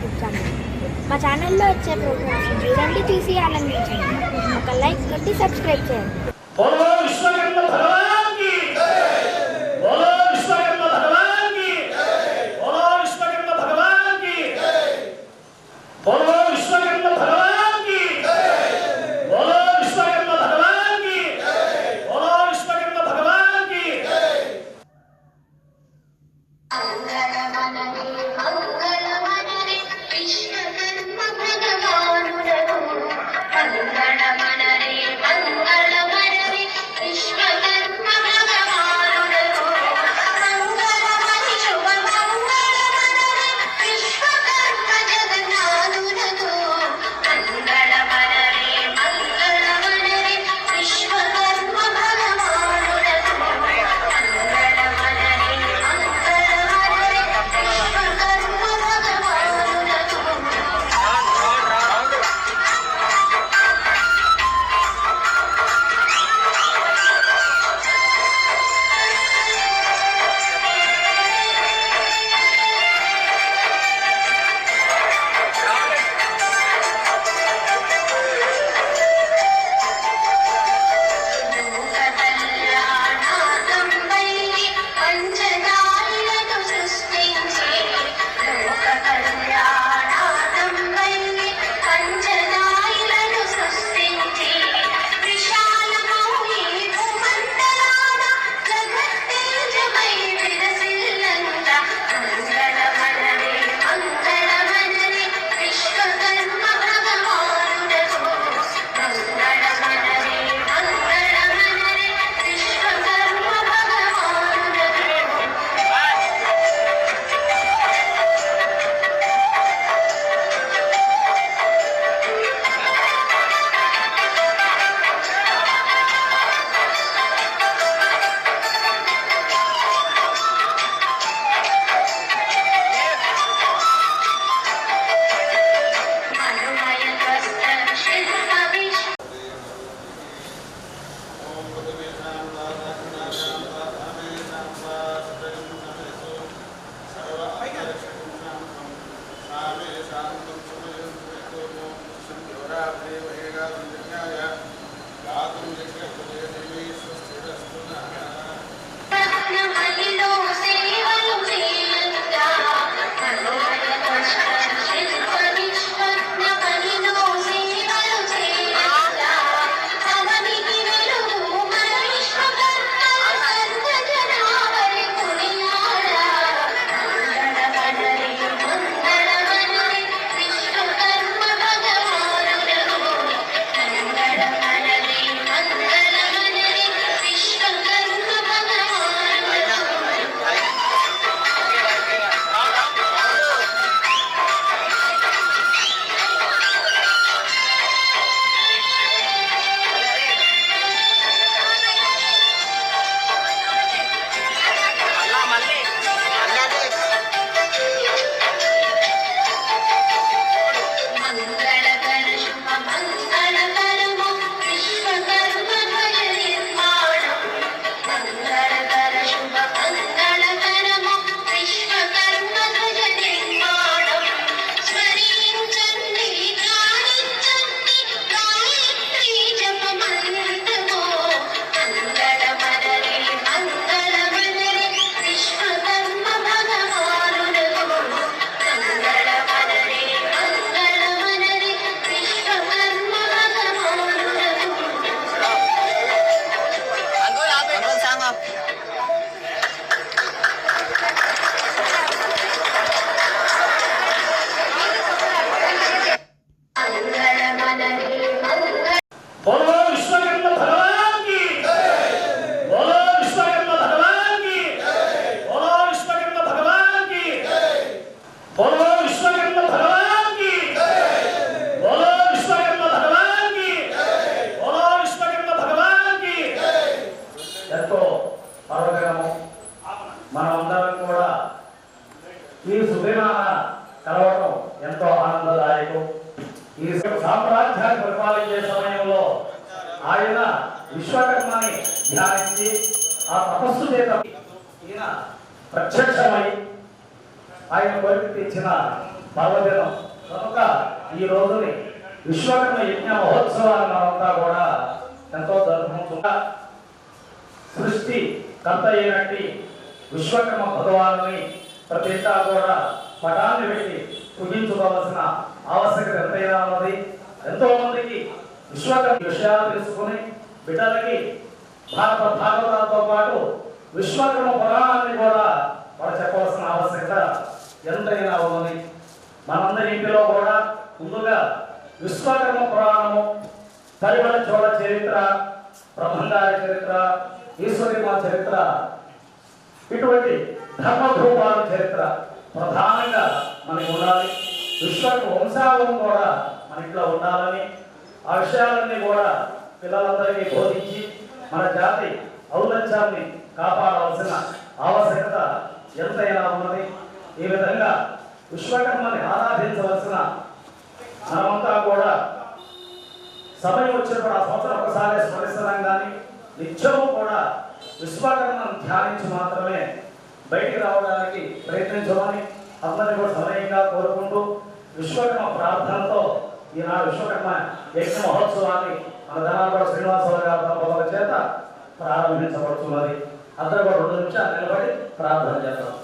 YouTube channel. మా ఛానల్లో వచ్చే ప్రోగ్రామ్స్ చూడండి, చూసి ఆనందించండి. ఒక లైక్ కొట్టి సబ్స్క్రైబ్ చేయండి. ఈ సుదినాన కలవటం ఎంతో ఆనందదాయకం. ఈ సామ్రాజ్యాన్ని పరిపాలించే సమయంలో ఆయన విశ్వకర్మని ధ్యానించి ఆ తపస్సు చేత ఈయన ప్రత్యక్షమై ఆయన కోరిక తెచ్చిన పర్వదినం కనుక ఈ రోజుని విశ్వకర్మ యజ్ఞ మహోత్సవాన్ని మనమంతా కూడా ఎంతో జరుపుకుంటున్నా. సృష్టి కర్త అయినట్టి విశ్వకర్మ భగవానుని ప్రతిష్టా కూడా పటాన్ని పెట్టి పూజించుకోవాల్సిన ఆవశ్యకత ఎంతైనా ఉన్నది. ఎంతో మందికి విశ్వకర్మ విషయాలు తెలుసుకుని బిడ్డలకి భాగవతాలతో పాటు విశ్వకర్మ పురాణాన్ని కూడా వాళ్ళు చెప్పవలసిన ఆవశ్యకత ఎంతైనా ఉన్నది. మనందరి ఇంటిలో కూడా ముందుగా విశ్వకర్మ పురాణము, పరిమళ చోళ చరిత్ర, బ్రహ్మంగారి చరిత్ర, ఈశ్వరిమ చరిత్ర, ఇటువంటి ధర్మధూపాల చరిత్ర ప్రధానంగా మనకి ఉండాలి. విశ్వకర్మ వంశావళం కూడా మన ఇంట్లో ఉండాలని ఆ విషయాలన్నీ కూడా పిల్లలందరికీ బోధించి మన జాతి ఔన్నత్యాన్ని కాపాడవలసిన ఆవశ్యకత ఎంతైనా ఉన్నది. ఈ విధంగా విశ్వకర్మని ఆరాధించవలసిన మనమంతా కూడా సమయం వచ్చినప్పుడు ఆ సంవత్సరం ఒకసారి స్మరిస్తున్నాం కానీ నిత్యము కూడా విశ్వకర్మను ధ్యానించి మాత్రమే బయటికి రావడానికి ప్రయత్నించమని అందరినీ కూడా సమయంగా కోరుకుంటూ విశ్వకర్మ ప్రార్థనతో ఈనాడు విశ్వకర్మ యజ్ఞ మహోత్సవాన్ని మన ధనాలగూడ శ్రీనివాసరావు గారి దంపతుల చేత ప్రారంభించబడుతున్నది. అందరూ కూడా 2 నిమిషాలు నిలబడి ప్రార్థన చేద్దాం.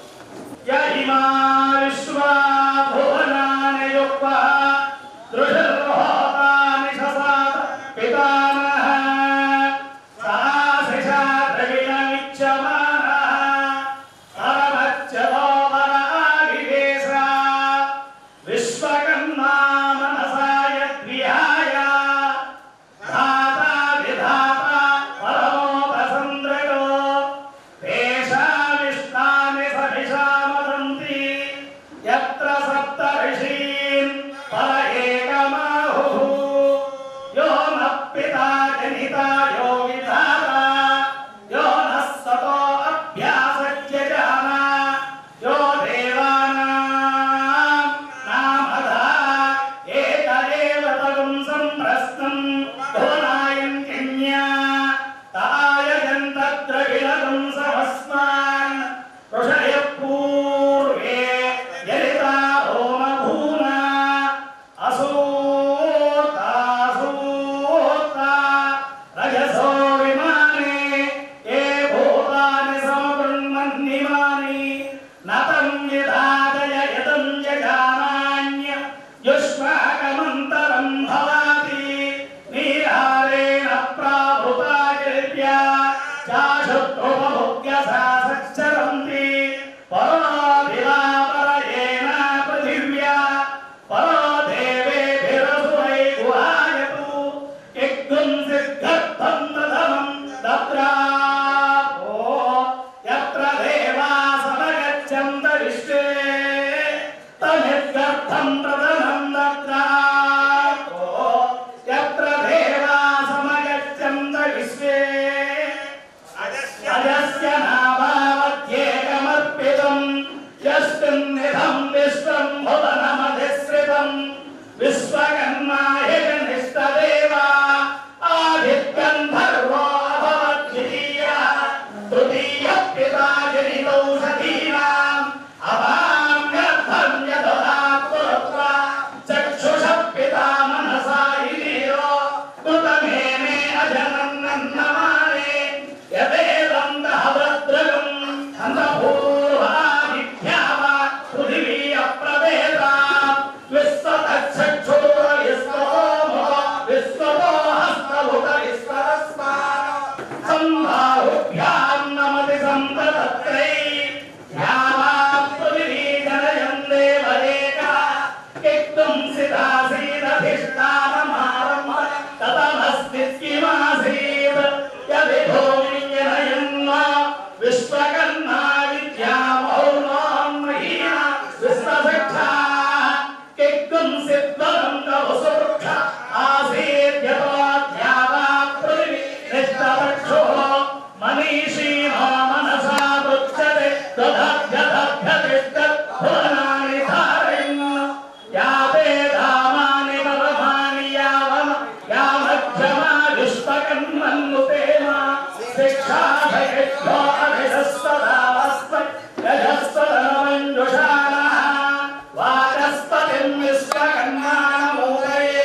వాచస్త गणपतिं विश्वकर्माणमूलये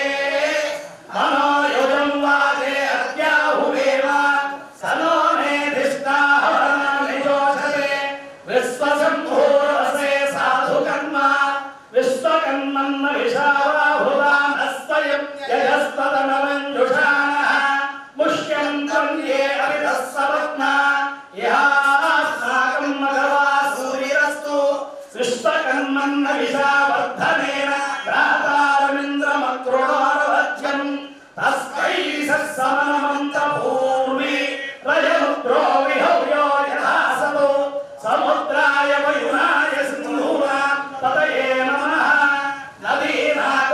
मनोयुजं वाजे अद्याहुवेम सनो मेधिष्ठाहवनानि जोषते विश्वशम्भूर्वसे साधुकर्म विश्वकर्मन्न विशावाहुवानस्वयं यजस्तदनमञ्जुषाणः मुष्यं त्वन्ये अभितस्सपत्ना इहास्माकं मघवा सूर्यरस्तु विश्वकर्मन्न विशावर्धनेन भ्रातारमिन्द्रमक्रोडवध्यं तस्मै सत्समनमन्तपूर्वे रजमुद्रो विहव्यो यथा सतो समुद्राय वयुनाय सिन्धूना पतये नमः नदीनां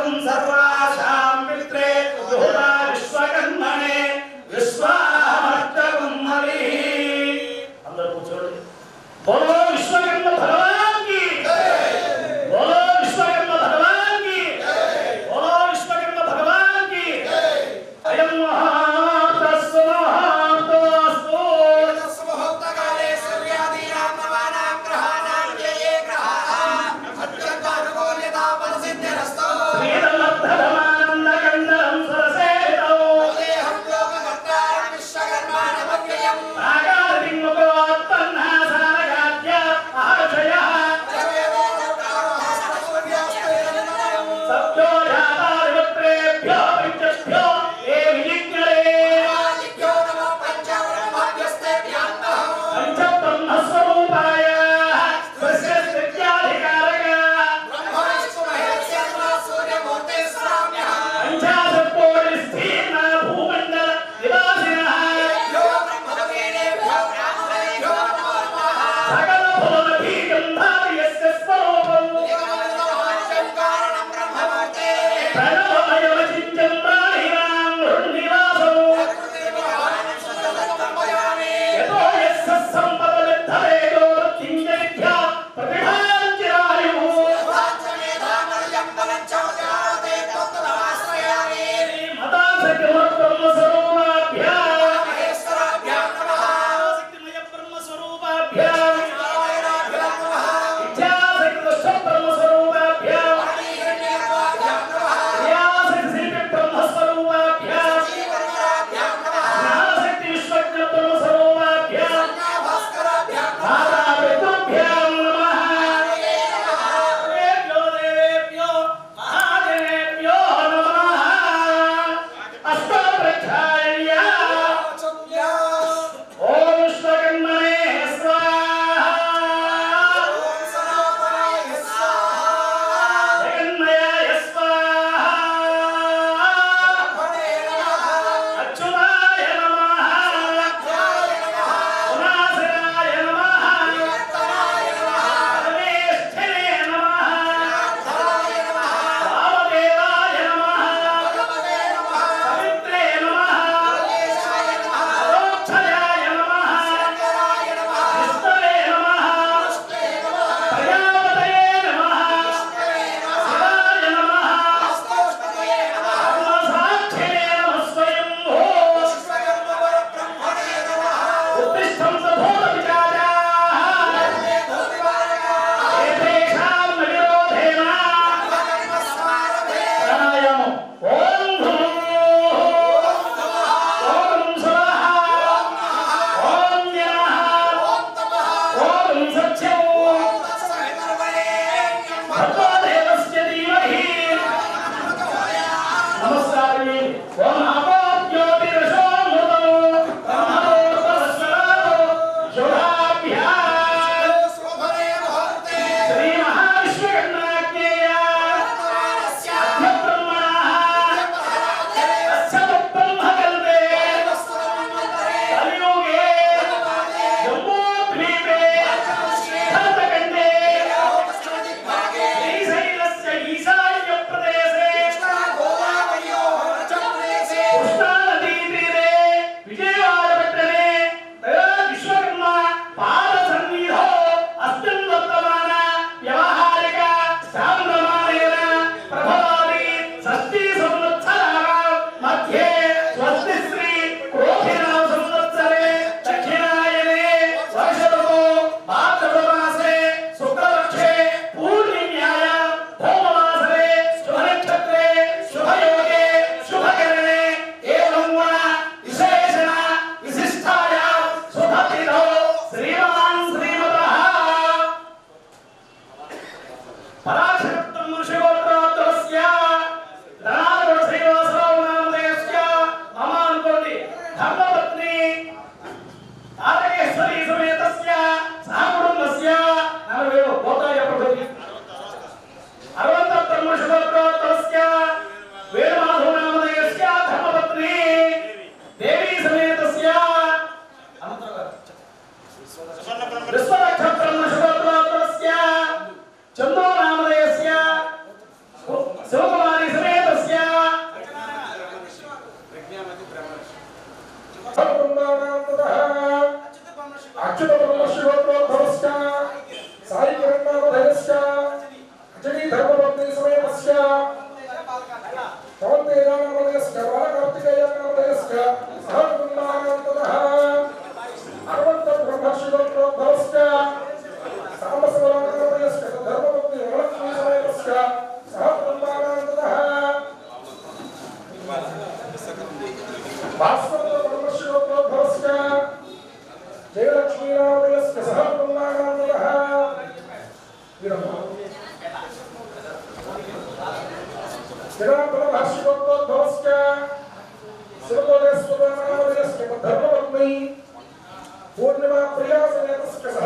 पूर्णिमा प्रिया समेतस्य सह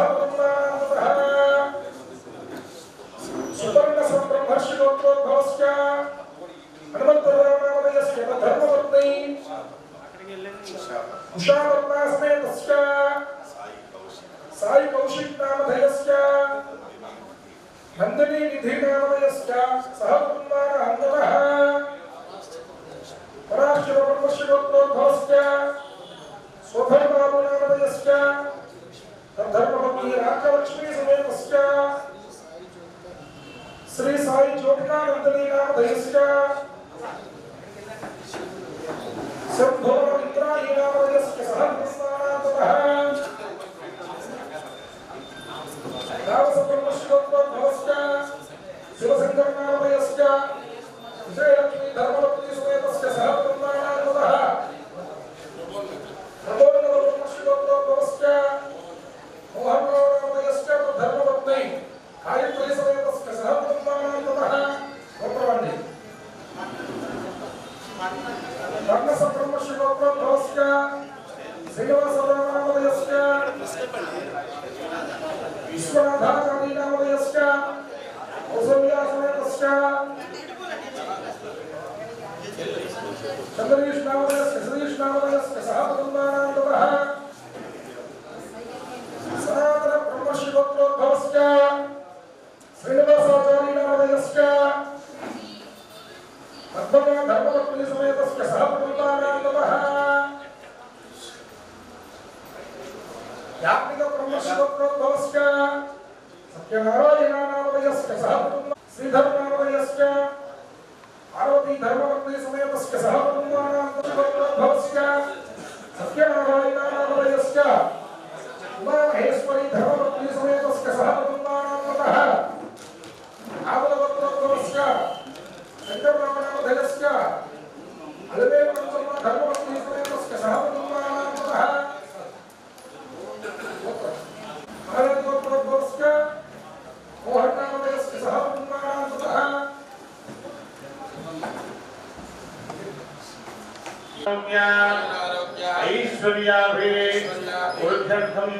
सुवर्ण संब्रह्मर्षिगोत्रोद्भवस्य हनुमन्तरामावयस्य धर्मपत्नी उषावर्मा समेतस्य साई कौशिक नामधेयस्य नंदिनी निधि नामधेयस्य सह कुमारहन्तः पराशरब्रह्मर्षिगोत्रोद्भवस्य स्वधर्मबाबु नामधेयस्य धर्मपत्नी राजलक्ष्मी समेतस्य श्री साई ज्योतिकानंदनी नामधेयस्य शंभोरमित्रायि नामधेयस्य सह कुमारहन्तः रावसब्रह्मर्षिगोत्रोद्भवस्य शिवशंकर नामधेयस्य विजयलक्ष्मी धर्मपत्नी समेतस्य सह कुमारहन्तः चंद्रेश नामधेयस्य सतीश नामधेयस्य सह कुमारहन्तः सनातन ब्रह्मर्षिगोत्रोद्भवस्य श्रीनिवासाचार्य नामधेयस्य पद्मजा धर्मपत्नी समेतस्य सह कुमारहन्तः याज्ञिक ब्रह्मर्षिगोत्रोद्भवस्य सत्यनारायण नामधेयस्य सह श्रीधर नामधेयस्य पार्वती धर्मपत्नी समेतस्य सह कुमारहन्तः सत्यनारायण नामधेयस्य उमा महेश्वरी धर्मपत्नी समेतस्य सह कुमारहन्तः आवलगोत्रोद्भवस्य शंकरनामधेयस्य अलवेल पंचमा धर्मपत्नी समेतस्य सह कुमारहन्तः महाराजगोत्रोद्भवस्य मोहन नामधेयस्य सह कुमारहन्तः ऐश्वर्याभिवृद्ध्यर्थं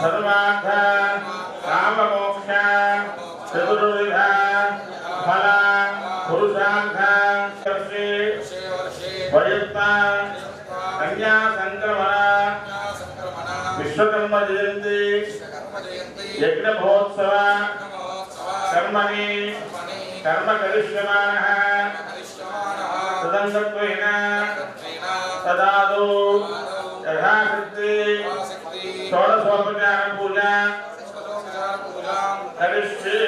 सर्वार्थ काममोक्ष चतुर्विध फल पुरुषार्थ वयुक्त कन्या संक्रमण विश्वकर्म जयंती यज्ञ महोत्सव कर्मणि कर्म करिष्यमाणः तदंगत्वेन तदादौ यथाशक्ति षोडशोपचार पूजा करिष्ये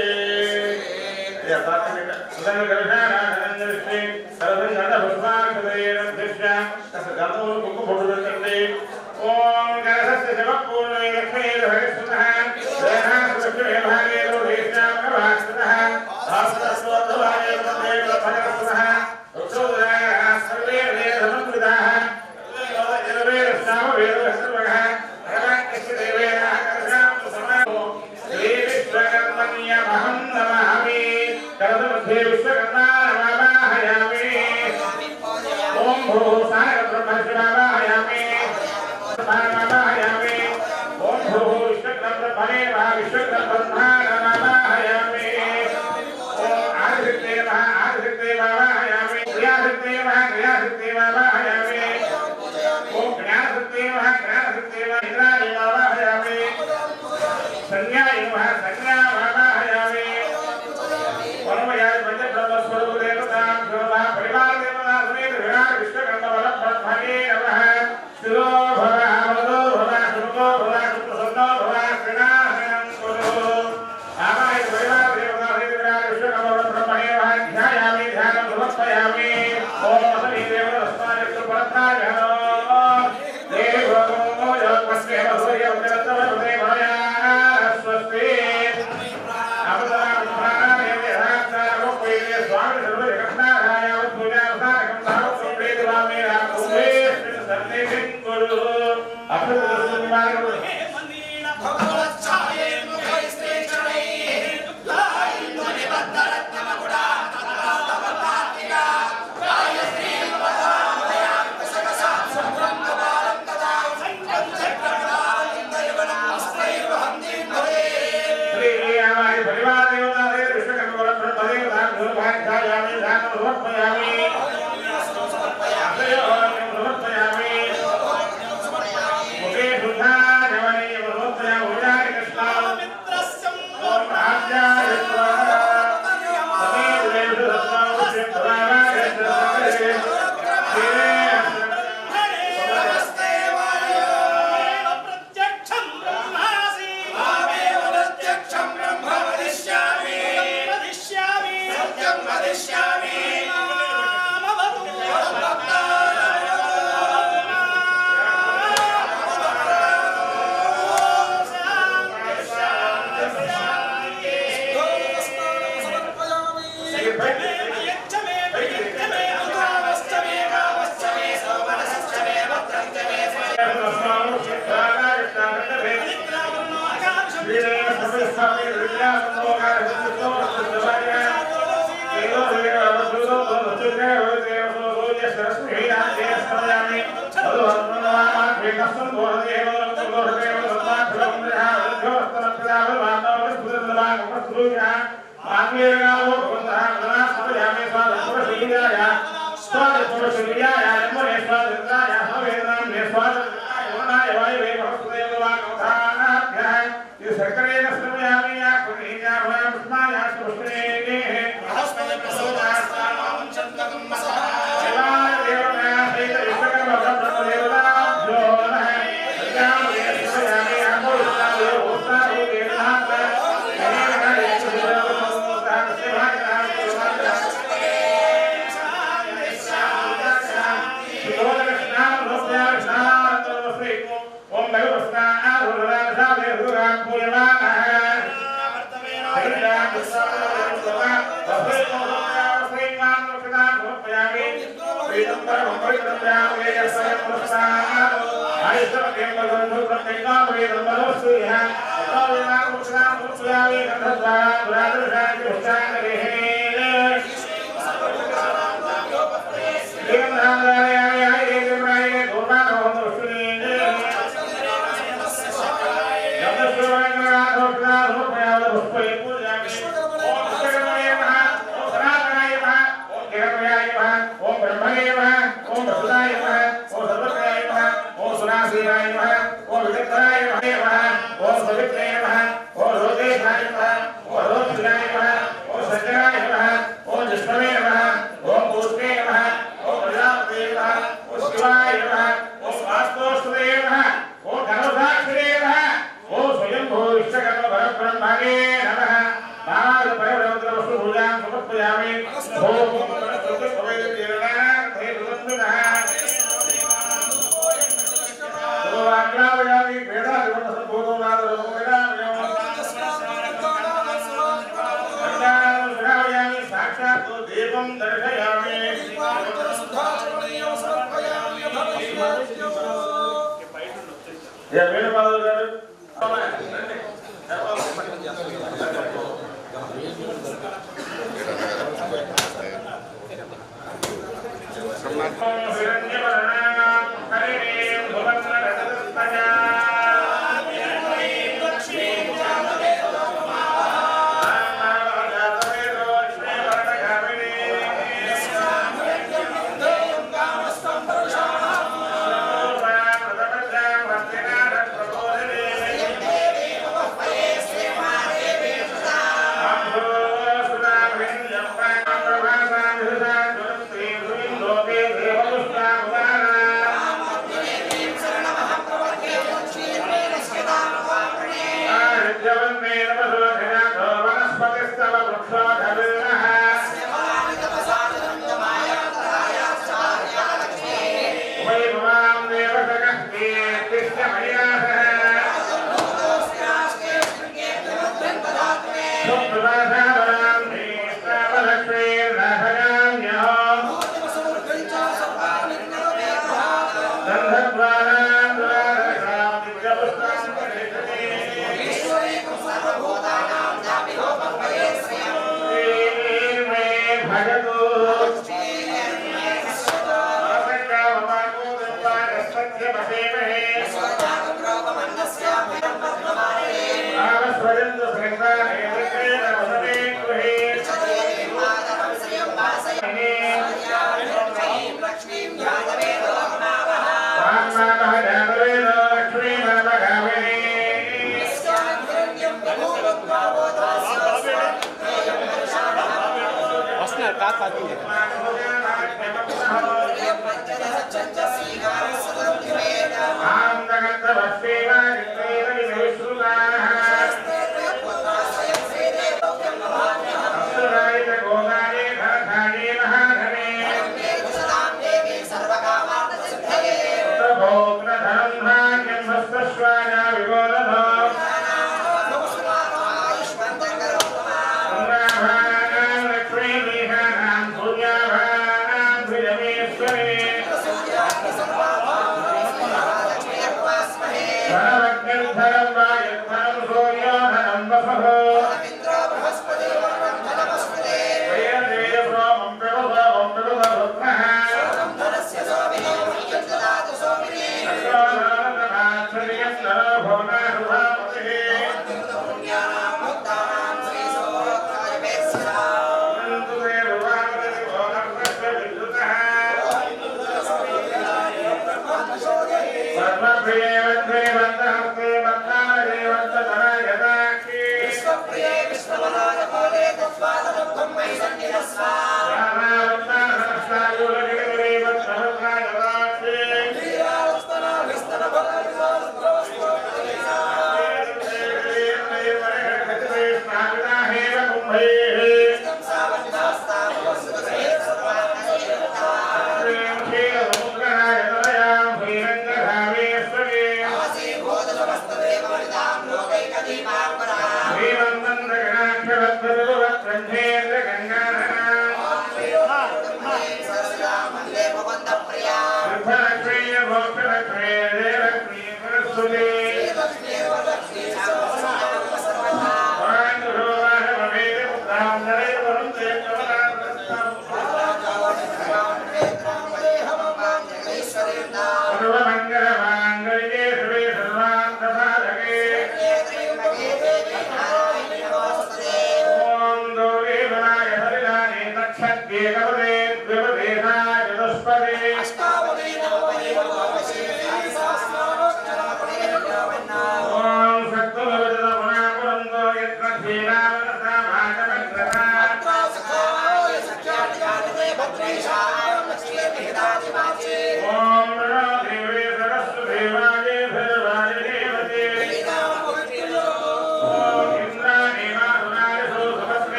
ओम गणेशस्य शिवपूर्णे लक्ष्मी भगवतः देहासुलक्ष्मी भागे रोहिष्याम प्रभास्वतः आस्तस्वतभागे देव भगवतः उत्सवदाय सर्वे वेदसमन्विताः सर्वे रस्नाम वेदसर्वगः भगवान्स्य देवेन कर्षाम समानो श्री विश्वकर्मण्यमहं नमामि करतमध्ये विश्वकर्मा సమర్పయామి ఓం అసలి దేవతస్మాయస్తు పరత్రాయనో దేవో యోగస్మే వసూయ ఉత్తరతవదే భయా స్వస్తి అపదాన ప్రాణాయ విహాతారో పైలే స్వామి సర్వ జగన్నాథాయ పూజార్థాకం ధారో ప్రేతవామే రాకువే సన్నిధిం గురు అపదాన మందీన భగవచ్ఛాయే ముఖైస్తే చరణై లాయిన్వని బద్దరత్నమ గుడా తదాతవతాతిగా గాయత్రీ పదామయ కసకస సంబ్రహ్మవారం తదా సంకల్పకరాలింద యవనం అస్త్రైర్వహంతి భవే శ్రీ ఆవాయ పరివార దేవతాదే విశ్వకర్మవర బ్రహ్మదేవతా గురుభాగ్యాయామి దానం సమర్పయామి సమర్పయామి ముఖే శుద్ధా జవనే సమర్పయామి ఉదారి కృష్ణ మిత్రస్యం ఆజ్ఞాయ స్వాహా సమేత దేవ రత్నావ శ్రీధరాయ శ్రీధరాయ నమస్తే వాయో ప్రత్యక్షం బ్రహ్మాసి మామేవ ప్రత్యక్షం బ్రహ్మ వదిష్యామి సత్యం వదిష్యామి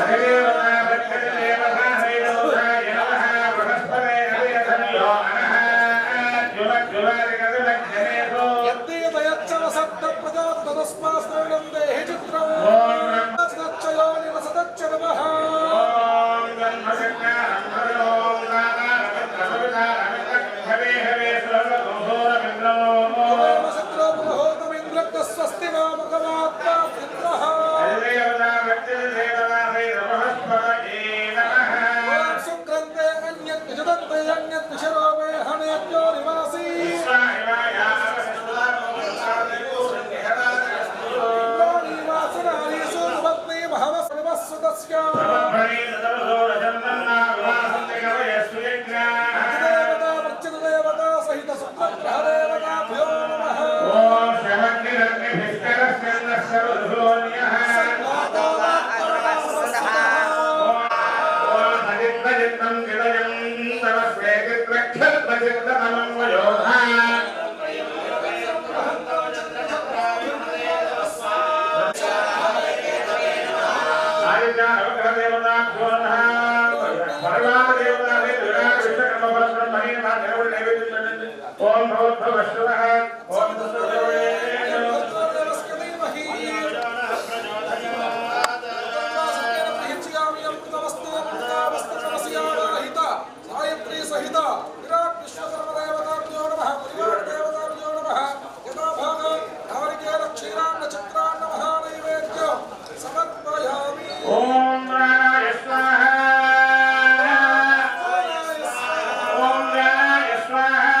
Hare सहितस्य समर्पणे तदवसोरजन्मन्ना विवासन्निकवयस्तु यज्ञा देवता प्रत्यदेवता सहित सुप्रग्रहदेवताभ्यो नमः ओम शमग्निरग्निभिष्करस्यन्नः ओम अदित्तजित्तं गिदयं नमस्ते कृत्रक्षत्रजित्तमं वयोधा ओम भवद्भवश्वः ओम गायत्री सहित विराट विश्वकर्मदेवताभ्यो नमः परिवार देवताभ्यो नमः यथाभाग नारिकेल क्षीरान्न चित्रान्न महानैवेद्यं समर्पयामि ओम प्राणाय स्वाहा ओम प्राणाय स्वाहा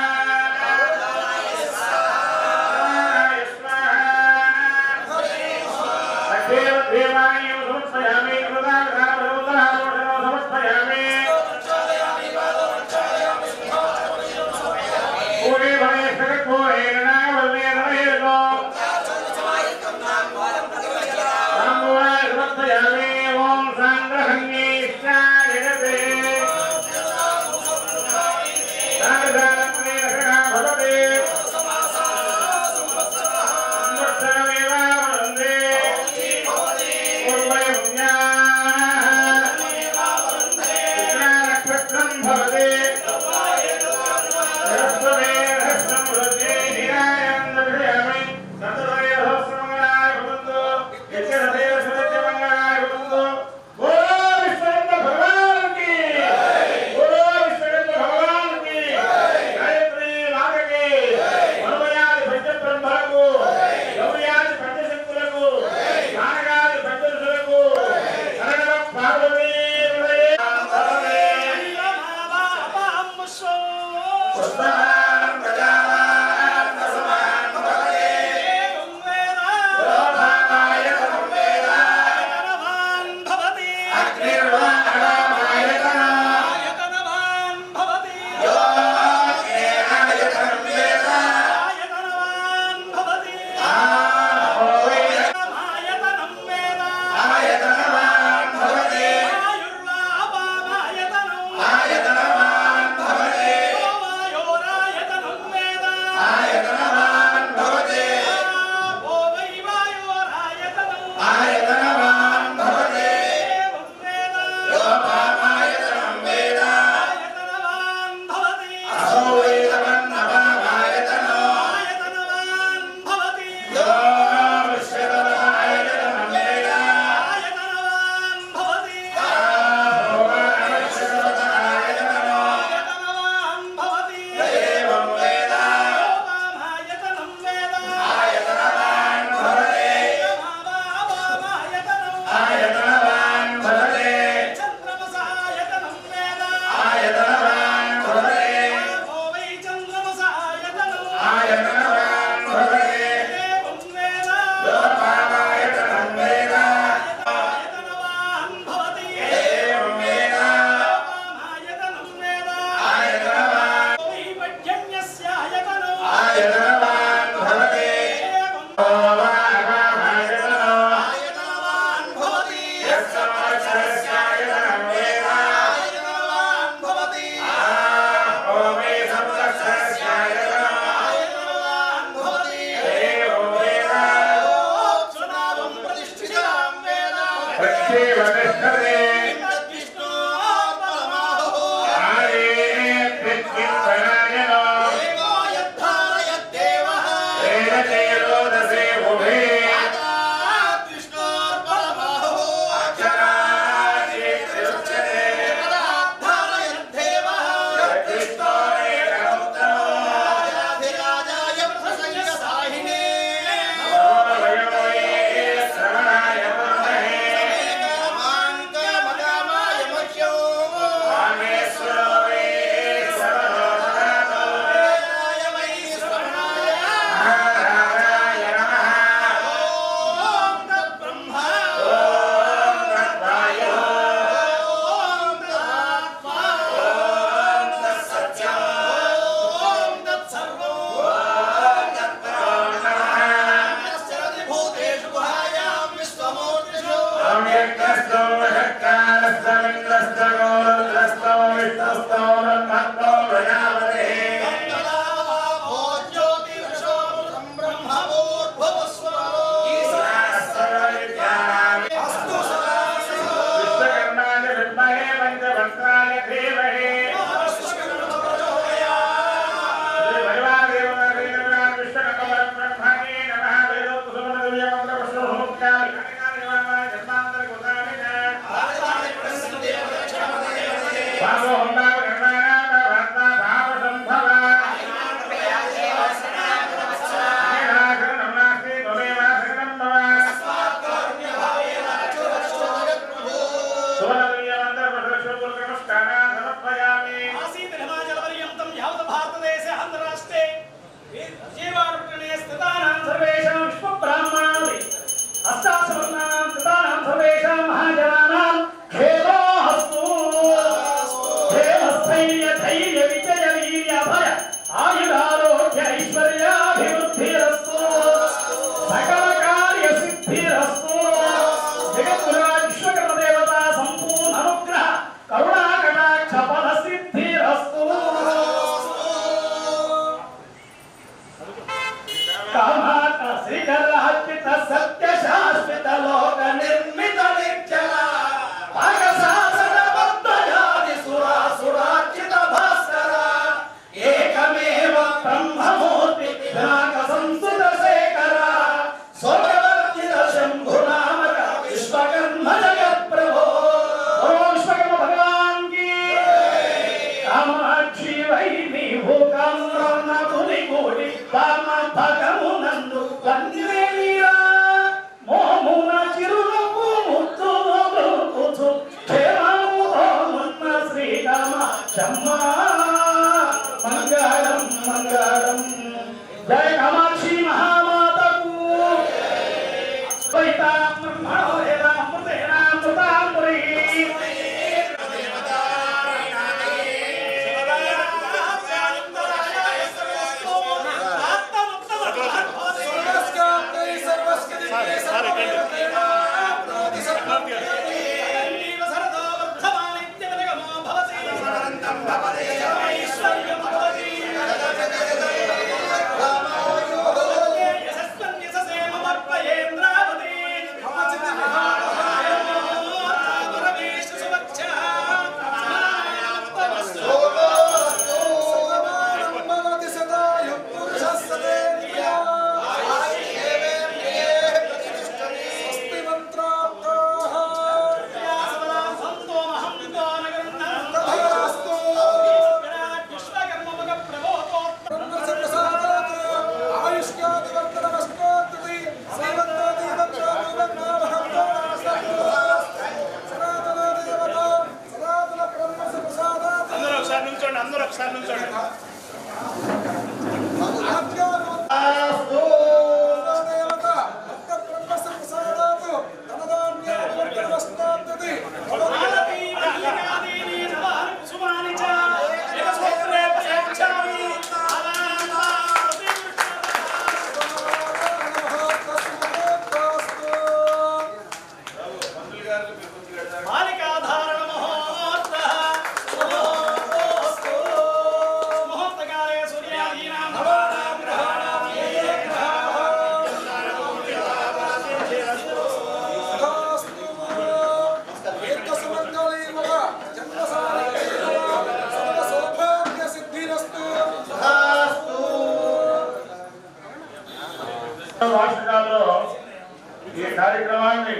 ఈ కార్యక్రమాన్ని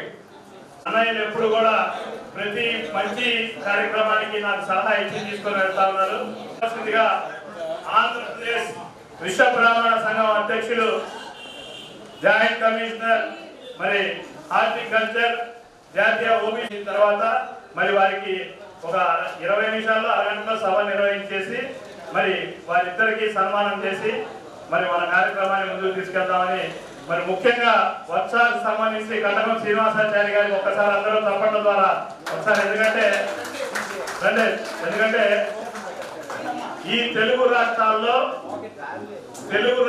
అన్నయ్యలు ఎప్పుడు కూడా ప్రతి మంచి కార్యక్రమానికి నాకు సలహా ఇచ్చి తీసుకొని వెళ్తా ఉన్నారు. ఆంధ్రప్రదేశ్ విశ్వ బ్రాహ్మణ సంఘం అధ్యక్షులు, జాయింట్ కమిషనర్, మరి హార్టికల్చర్, జాతీయ ఓబీసీ తర్వాత మరి వారికి ఒక 20 నిమిషాల్లో అరగంటలో సభ నిర్వహించేసి మరి వారిద్దరికి సన్మానం చేసి మరి మన కార్యక్రమాన్ని ముందుకు తీసుకెళ్తామని, మరి ముఖ్యంగా వర్షాలకు సంబంధించి కటకం శ్రీనివాసాచారి గారికి ఒక్కసారి అందరూ తప్పడం ద్వారా ఒకసారి, ఎందుకంటే ఈ తెలుగు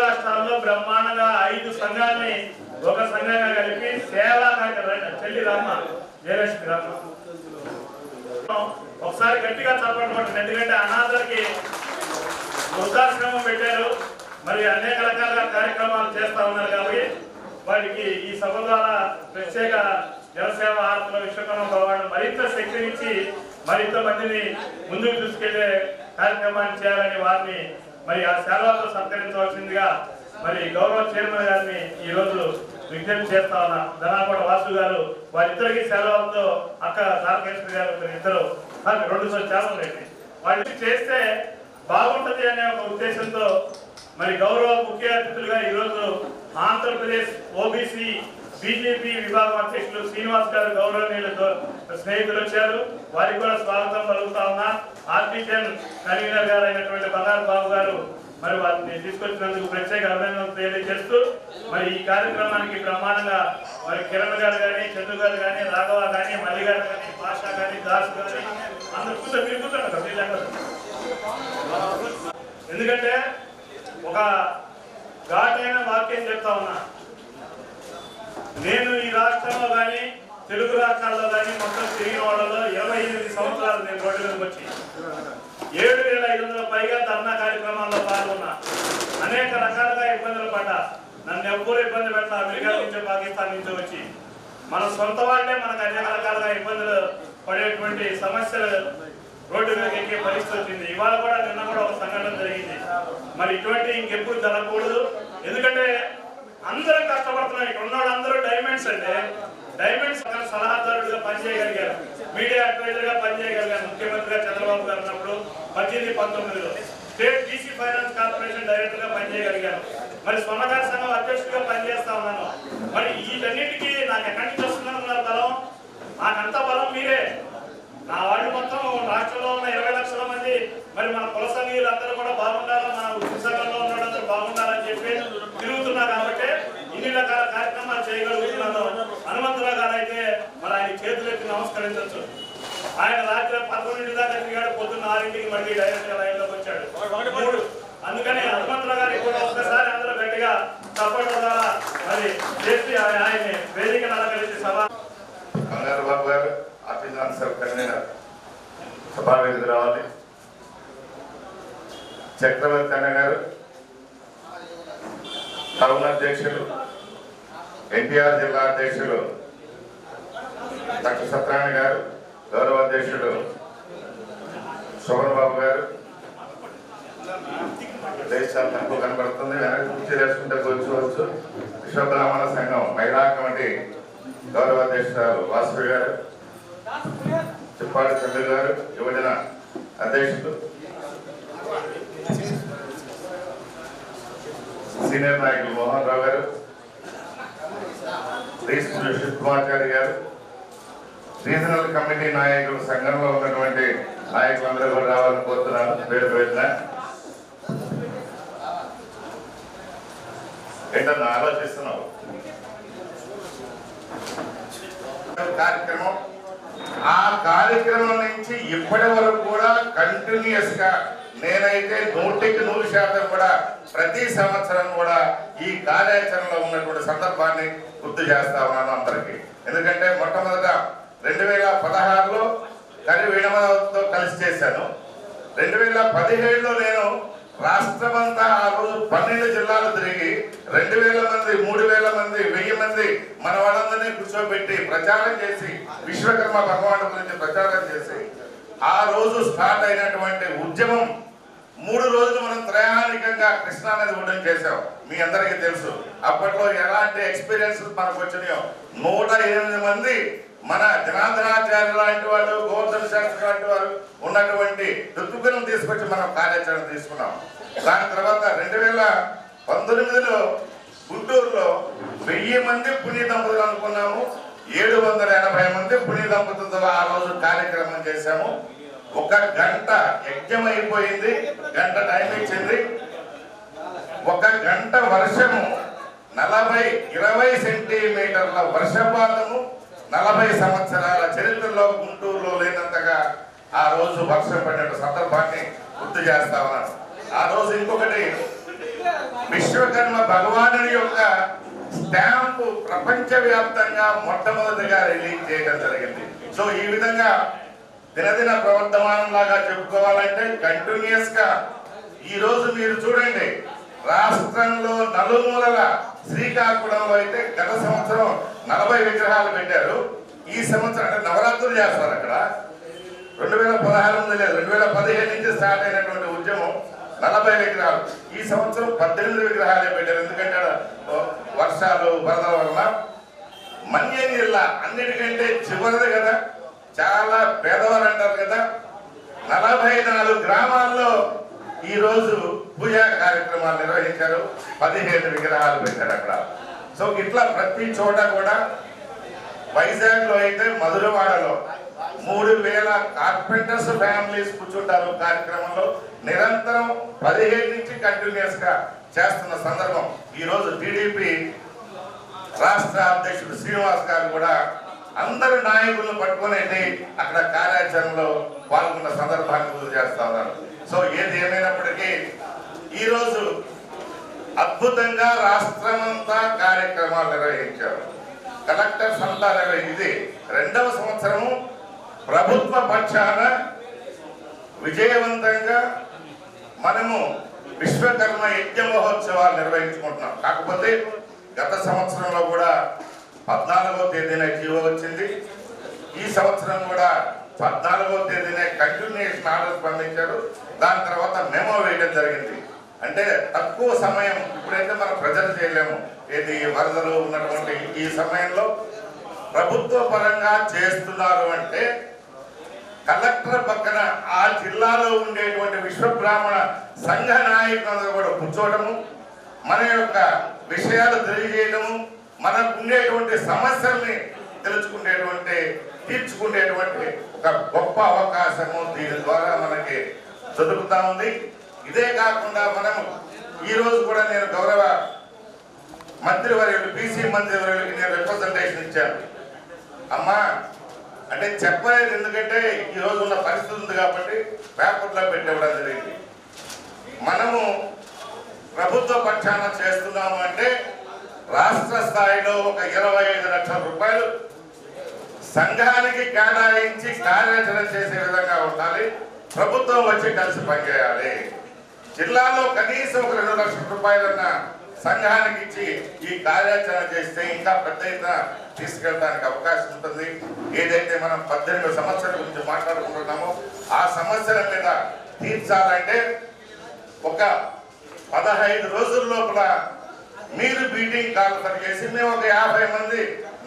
రాష్ట్రాల్లో బ్రహ్మాండంగా 5 సంఘాలని ఒక సంఘంగా కలిపి సేవా కార్యక్రమం చెల్లి రమ్మ జయలక్ష్మి రమ్మ ఒకసారి గట్టిగా చప్పట్లు. ఎందుకంటే అనాథలకి వృద్ధాశ్రమం పెట్టారు, మరి అనేక రకాలుగా కార్యక్రమాలు చేస్తా ఉన్నారు కాబట్టి వారికి ఈ సభ ద్వారా ప్రత్యేక జనసేవ ఆత్మ విశ్వకర్మ భగవాన్ మరింత శక్తినిచ్చి మరింత మందిని ముందుకు తీసుకెళ్లే కార్యక్రమాన్ని చేయాలని వారిని మరి ఆ సేవలతో సత్కరించవలసిందిగా మరి గౌరవ చైర్మన్ గారిని ఈ రోజు విజ్ఞప్తి చేస్తా ఉన్నా. ధనాకోట వాసు గారు వారిద్దరికి సేవలతో అక్క తారకేశ్వరి గారు ఇద్దరు 2 సేవలు పెట్టి వాటిని చేస్తే బాగుంటది అనే ఒక ఉద్దేశంతో మరి గౌరవ ముఖ్య అతిథులుగా ఈరోజు ఆంధ్రప్రదేశ్ ఓబీసీ బీజేపీ విభాగం అధ్యక్షులు శ్రీనివాస్ గారు గౌరవనీయులతో స్నేహితులు వచ్చారు. వారికి కూడా స్వాగతం పలుకుతా ఉన్నా. ఆర్టీజన్ కన్వీనర్ గారు అయినటువంటి బంగారు బాబు గారు మరి వారిని తీసుకొచ్చినందుకు ప్రత్యేక అభినందనలు తెలియజేస్తూ మరి ఈ కార్యక్రమానికి బ్రహ్మాండంగా మరి కిరణ్ గారు కానీ, చంద్రు గారు కానీ, రాఘవ కానీ, మల్లి గారు కానీ, భాషా కానీ, దాస్ కానీ అందరూ కూర్చోండి. ఎందుకంటే ఒక ఘాటైన వాక్యం చెప్తా ఉన్నా. నేను ఈ రాష్ట్రంలో కానీ తెలుగు రాష్ట్రాల్లో కానీ మొత్తం తిరిగిన వాళ్ళలో 28 సంవత్సరాలు నేను రోడ్డు మీదకి వచ్చి 7,500 పైగా ధర్నా కార్యక్రమాల్లో పాల్గొన్నా. అనేక రకాలుగా ఇబ్బందులు పడ్డా. నన్ను ఎవ్వరూ ఇబ్బంది పెట్టా. అమెరికా నుంచి, పాకిస్తాన్ నుంచి వచ్చి మన సొంత వాళ్ళే మనకు అనేక రకాలుగా ఇబ్బందులు పడేటువంటి సమస్యలు రోడ్డు మీద ఎక్కే పరిస్థితి వచ్చింది. ఇవాళ కూడా నిన్న కూడా ఒక సంఘటన జరిగింది. మరి ఇటువంటి ఇంకెప్పుడు జరగకూడదు. ఎందుకంటే అందరూ కష్టపడుతున్నారు. ఇక్కడ ఉన్న వాళ్ళందరూ డైమండ్స్ అంటే డైమండ్స్ సలహాదారుడిగా పనిచేయగలిగారు, మీడియా అడ్వైజర్ గా పనిచేయగలిగారు. ముఖ్యమంత్రిగా చంద్రబాబు గారు ఉన్నప్పుడు 18-19లో state BC finance corporation director గా పనిచేయగలిగాను. మరి స్వర్ణకార సంఘం అధ్యక్షుడిగా పనిచేస్తా ఉన్నాను. మరి వీటన్నిటికీ నాకు ఎక్కడి నుంచి వస్తున్నారు బలం? నాకంతా బలం మీరే. నా వాళ్ళు మొత్తం రాష్ట్రంలో ఉన్న 20 లక్షల మంది మరి మన కుల సంఘీయులందరూ కూడా బాగుండాలి, మన వృత్తి సంఘంలో ఉన్న వాళ్ళందరూ బాగుండాలని చెప్పి తిరుగుతున్నారు. కాబట్టి ఇన్ని రకాల కార్యక్రమాలు చేయగలుగుతున్నాను. హనుమంతరావు గారు అయితే మరి ఆయన చేతులెత్తి నమస్కరించవచ్చు. ఆయన రాత్రి 11 దాకా తిరిగాడు, పొద్దున్న 6కి మళ్ళీ డైరెక్ట్ గా లైన్ లోకి వచ్చాడు. అందుకని హనుమంతరావు గారికి కూడా ఒక్కసారి అందరూ గట్టిగా సపోర్ట్ ద్వారా మరి చేసి ఆయన వేదిక నలగలిసి సభ బాబు గారు ఆర్టిజన్ కన్వీనర్ సభా వేదిక రావాలి. చక్రవర్తి అన్న గారు టౌన్ అధ్యక్షులు, ఎన్టీఆర్ జిల్లా అధ్యక్షులు డాక్టర్ సత్యనారాయణ గారు, గౌరవ అధ్యక్షుడు శోభన్ బాబు గారు, దేశాలు తక్కువ కనబడుతుంది, వెనక్కి పూర్తి చేసుకుంటే కూర్చోవచ్చు. విశ్వబ్రాహ్మణ సంఘం మహిళా కమిటీ గౌరవ అధ్యక్షురాలు వాసవి గారు, చిప్పాడి చంద్ర గారు, యువజన అధ్యక్షుడు, సీనియర్ నాయకులు మోహన్ రావు గారు, శివకుమాచారి గారు, రీజనల్ కమిటీ నాయకులు, సంఘంలో ఉన్నటువంటి నాయకులందరూ కూడా రావాలని కోరుతున్నాను. పేరు పేరున ఏంటన్నా ఆలోచిస్తున్నావు కార్యక్రమం. ఆ కార్యక్రమం నుంచి ఇప్పటి వరకు కూడా కంటిన్యూస్ గా నేనైతే 100% కూడా ప్రతి సంవత్సరం కూడా ఈ కార్యాచరణలో ఉన్నటువంటి సందర్భాన్ని గుర్తు చేస్తా ఉన్నాను అందరికీ. ఎందుకంటే మొట్టమొదట 2016లో కరి వీణమతో కలిసి చేశాను. 2017లో నేను రాష్ట్రమంతా ఆ రోజు 12 జిల్లాలు తిరిగి 2000 మంది, 3000 మంది, 1000 మంది మన వాళ్ళందరినీ కూర్చోబెట్టి ప్రచారం చేసి విశ్వకర్మ భగవాను గురించి ప్రచారం చేసి ఆ రోజు స్టార్ట్ అయినటువంటి ఉద్యమం 3 రోజులు మనం త్రయాణికంగా కృష్ణా నది ఒడ్డున చేసాం. మీ అందరికీ తెలుసు అప్పట్లో ఎలాంటి ఎక్స్పీరియన్స్ మనకు వచ్చినాయో. 108 మంది మన జనార్దనాచార్య లాంటి వాళ్ళు, గోవర్ధన శాస్త్రి లాంటి వారు ఉన్నటువంటి ఋతుకులను తీసుకొచ్చి మనం కార్యాచరణ తీసుకున్నాం. దాని తర్వాత 2019లో గుంటూరులో 1000 మంది పుణ్య దంపతులు అనుకున్నాము. 780 మంది పుణ్య దంపతులతో ఆ రోజు కార్యక్రమం చేశాము. 1 గంట యజ్ఞం అయిపోయింది, గంట టైం ఇచ్చింది. 1 గంట వర్షము, 20 సెంటీమీటర్ల వర్షపాతము 40 సంవత్సరాల చరిత్రలో గుంటూరులో లేనంతగా ఆ రోజు వర్షం పడిన సందర్భాన్ని గుర్తు చేస్తా ఉన్నాను. ఆ రోజు ఇంకొకటి, విశ్వకర్మ భగవానుడి యొక్క స్టాంపు ప్రపంచవ్యాప్తంగా మొట్టమొదటిగా రిలీజ్ చేయడం జరిగింది. సో ఈ విధంగా దినదిన ప్రవర్తమానం లాగా చెప్పుకోవాలంటే కంటిన్యూస్ గా ఈ రోజు మీరు చూడండి, రాష్ట్రంలో నలుమూలల శ్రీకాకుళంలో అయితే గత సంవత్సరం 40 విగ్రహాలు పెట్టారు. ఈ సంవత్సరం అంటే నవరాత్రులు చేస్తారు అక్కడ. 2016 ముందు లేదు, 2015 నుంచి స్టార్ట్ అయినటువంటి ఉద్యమం 40 విగ్రహాలు. ఈ సంవత్సరం 18 విగ్రహాలే పెట్టారు. ఎందుకంటే వర్షాలు వరదల వల్ల మన్యం జిల్లా అన్నిటికంటే చివరిది కదా, చాలా పేదవారు అంటారు కదా. 44 గ్రామాల్లో ఈ రోజు పూజా కార్యక్రమాలు నిర్వహించారు. 15 విగ్రహాలు పెట్టారు అక్కడ. సో ఇట్లా ప్రతి చోట కూడా, వైజాగ్ లో అయితే మధురవాడలో 3000 కార్పెంటర్స్ ఫ్యామిలీస్ కూర్చుంటారు కార్యక్రమంలో. నిరంతరం 15 నుంచి కంటిన్యూస్ గా చేస్తున్న సందర్భం. ఈ రోజు టీడీపీ రాష్ట్ర అధ్యక్షుడు శ్రీనివాస్ గారు కూడా అందరు నాయకులను పట్టుకుని అక్కడ కార్యాచరణలో పాల్గొన్న సందర్భాన్ని గుర్తు చేస్తా ఉన్నారు. సో ఏది ఏమైనప్పటికీ ఈరోజు అద్భుతంగా రాష్ట్రమంతా కార్యక్రమాలు నిర్వహించారు. కలెక్టర్స్ అంతా ఇది 2వ సంవత్సరము ప్రభుత్వ పక్షాన విజయవంతంగా మనము విశ్వకర్మ యజ్ఞ మహోత్సవాలు నిర్వహించుకుంటున్నాం. కాకపోతే గత సంవత్సరంలో కూడా 14వ తేదీన జీవో వచ్చింది. ఈ సంవత్సరం కూడా 14వ తేదీనే కంటిన్యూషన్ ఆర్డర్స్ పంపించారు. దాని తర్వాత మెమో వేయడం జరిగింది. అంటే తక్కువ సమయం, ఇప్పుడైతే మనం ప్రజలు చేయలేము, ఏది వరదలు ఉన్నటువంటి ఈ సమయంలో ప్రభుత్వ పరంగా చేస్తున్నారు అంటే కలెక్టర్ పక్కన ఆ జిల్లాలో ఉండేటువంటి విశ్వబ్రాహ్మణ సంఘ నాయకులందరూ కూడా కూర్చోవడము, మన యొక్క విషయాలు తెలియజేయడము, మనకు ఉండేటువంటి సమస్యల్ని తీర్చుకునేటువంటి ఒక గొప్ప అవకాశము దీని ద్వారా మనకి దొరుకుతా ఉంది. ఇదే కాకుండా మనము ఈ రోజు కూడా నేను గౌరవ మంత్రివర్యులు బీసీ మంత్రివర్యులకి నేను రిప్రజెంటేషన్ ఇచ్చాను. అమ్మా అంటే చెప్పలేదు, ఎందుకంటే ఈ రోజు ఉన్న పరిస్థితి ఉంది కాబట్టి పేపర్లో పెట్టివ్వడం జరిగింది. మనము ప్రభుత్వ పక్షాన చేస్తున్నాము అంటే రాష్ట్ర స్థాయిలో ఒక 25 లక్షల రూపాయలు సంఘానికి కేటాయించి కార్యాచరణ చేసే విధంగా ఉండాలి. ప్రభుత్వం వచ్చి కలిసి పనిచేయాలి. జిల్లాలో కనీసం ఒక 2 లక్షల రూపాయలన్న సంఘానికి ఇచ్చి ఈ కార్యాచరణ చేస్తే ఇంకా పెద్ద ఎత్తున తీసుకెళ్ళడానికి అవకాశం ఉంటుంది. ఏదైతే మనం 18 సమస్యల గురించి మాట్లాడుకుంటున్నామో ఆ సమస్యల మీద తీర్చాలంటే ఒక 15 రోజుల లోపల మీరు మీటింగ్ కాల్ చేసి మేము ఒక 50 మంది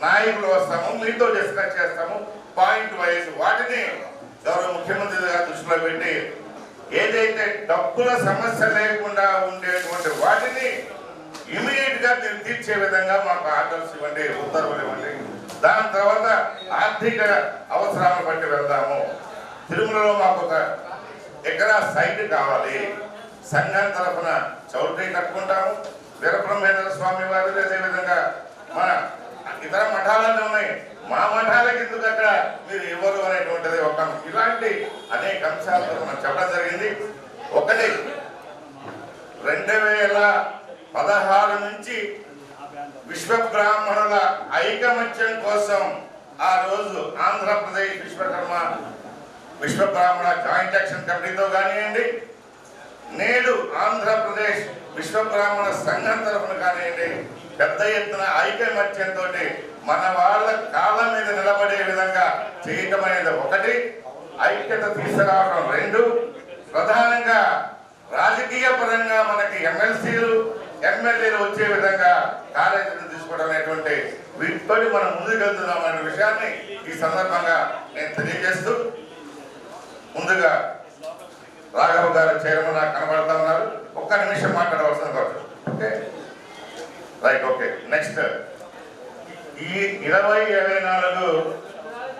నాయకులు వస్తాము, మీతో డిస్కస్ చేస్తాము. పాయింట్ వైజ్ వాటిని గౌరవ ముఖ్యమంత్రి గారు దృష్టిలో పెట్టి ఏదైతే డబ్బుల సమస్య లేకుండా ఉండేటువంటి వాటిని ఇమీడియట్ గా తీర్చే విధంగా మాకు ఆర్డర్స్ ఇవ్వండి, ఉత్తర్వులు ఇవ్వండి. దాని తర్వాత ఆర్థిక అవసరాలను బట్టి వెళ్దాము. తిరుమలలో మాకు ఒక ఎకరా సైట్ కావాలి, సంఘం తరఫున చౌల్ట్రీ కట్టుకుంటాము. వీరబ్రహ్మేంద్ర స్వామి వారు అదేవిధంగా మన ఇతర మఠాలన్నీ ఉన్నాయి, మా మఠాలకి ఎందుకు అక్కడ మీరు ఇవ్వరు అనేటువంటిది ఒక ఇలాంటి అనేక అంశాలతో మనం చెప్పడం జరిగింది. ఒకటి 2016 నుంచి విశ్వ బ్రాహ్మణుల ఐకమత్యం కోసం ఆ రోజు ఆంధ్రప్రదేశ్ విశ్వ బ్రాహ్మణ జాయింట్ యాక్షన్ కమిటీతో కానివ్వండి, నేడు ఆంధ్రప్రదేశ్ విశ్వ బ్రాహ్మణ సంఘం తరఫున కానివ్వండి, పెద్ద ఎత్తున ఐకమత్యంతో మన వాళ్ళ కాళ్ళ మీద నిలబడే విధంగా చేయటం అనేది ఒకటి, ఐక్యత తీసుకురావడం 2, ప్రధానంగా రాజకీయ పరంగా మనకి ఎమ్మెల్సీలు ఎమ్మెల్యేలు వచ్చే విధంగా కార్యాచరణ తీసుకోవడం అనేటువంటి వీటితో మనం ముందుకెళ్తున్నాం అనే విషయాన్ని ఈ సందర్భంగా నేను తెలియజేస్తూ, ముందుగా రాఘవ గారు చైర్మన్ నాకు కనబడతా ఉన్నారు, ఒక్క నిమిషం మాట్లాడవలసిన కోరు. Okay right, okay. నెక్స్ట్ ఈ 2024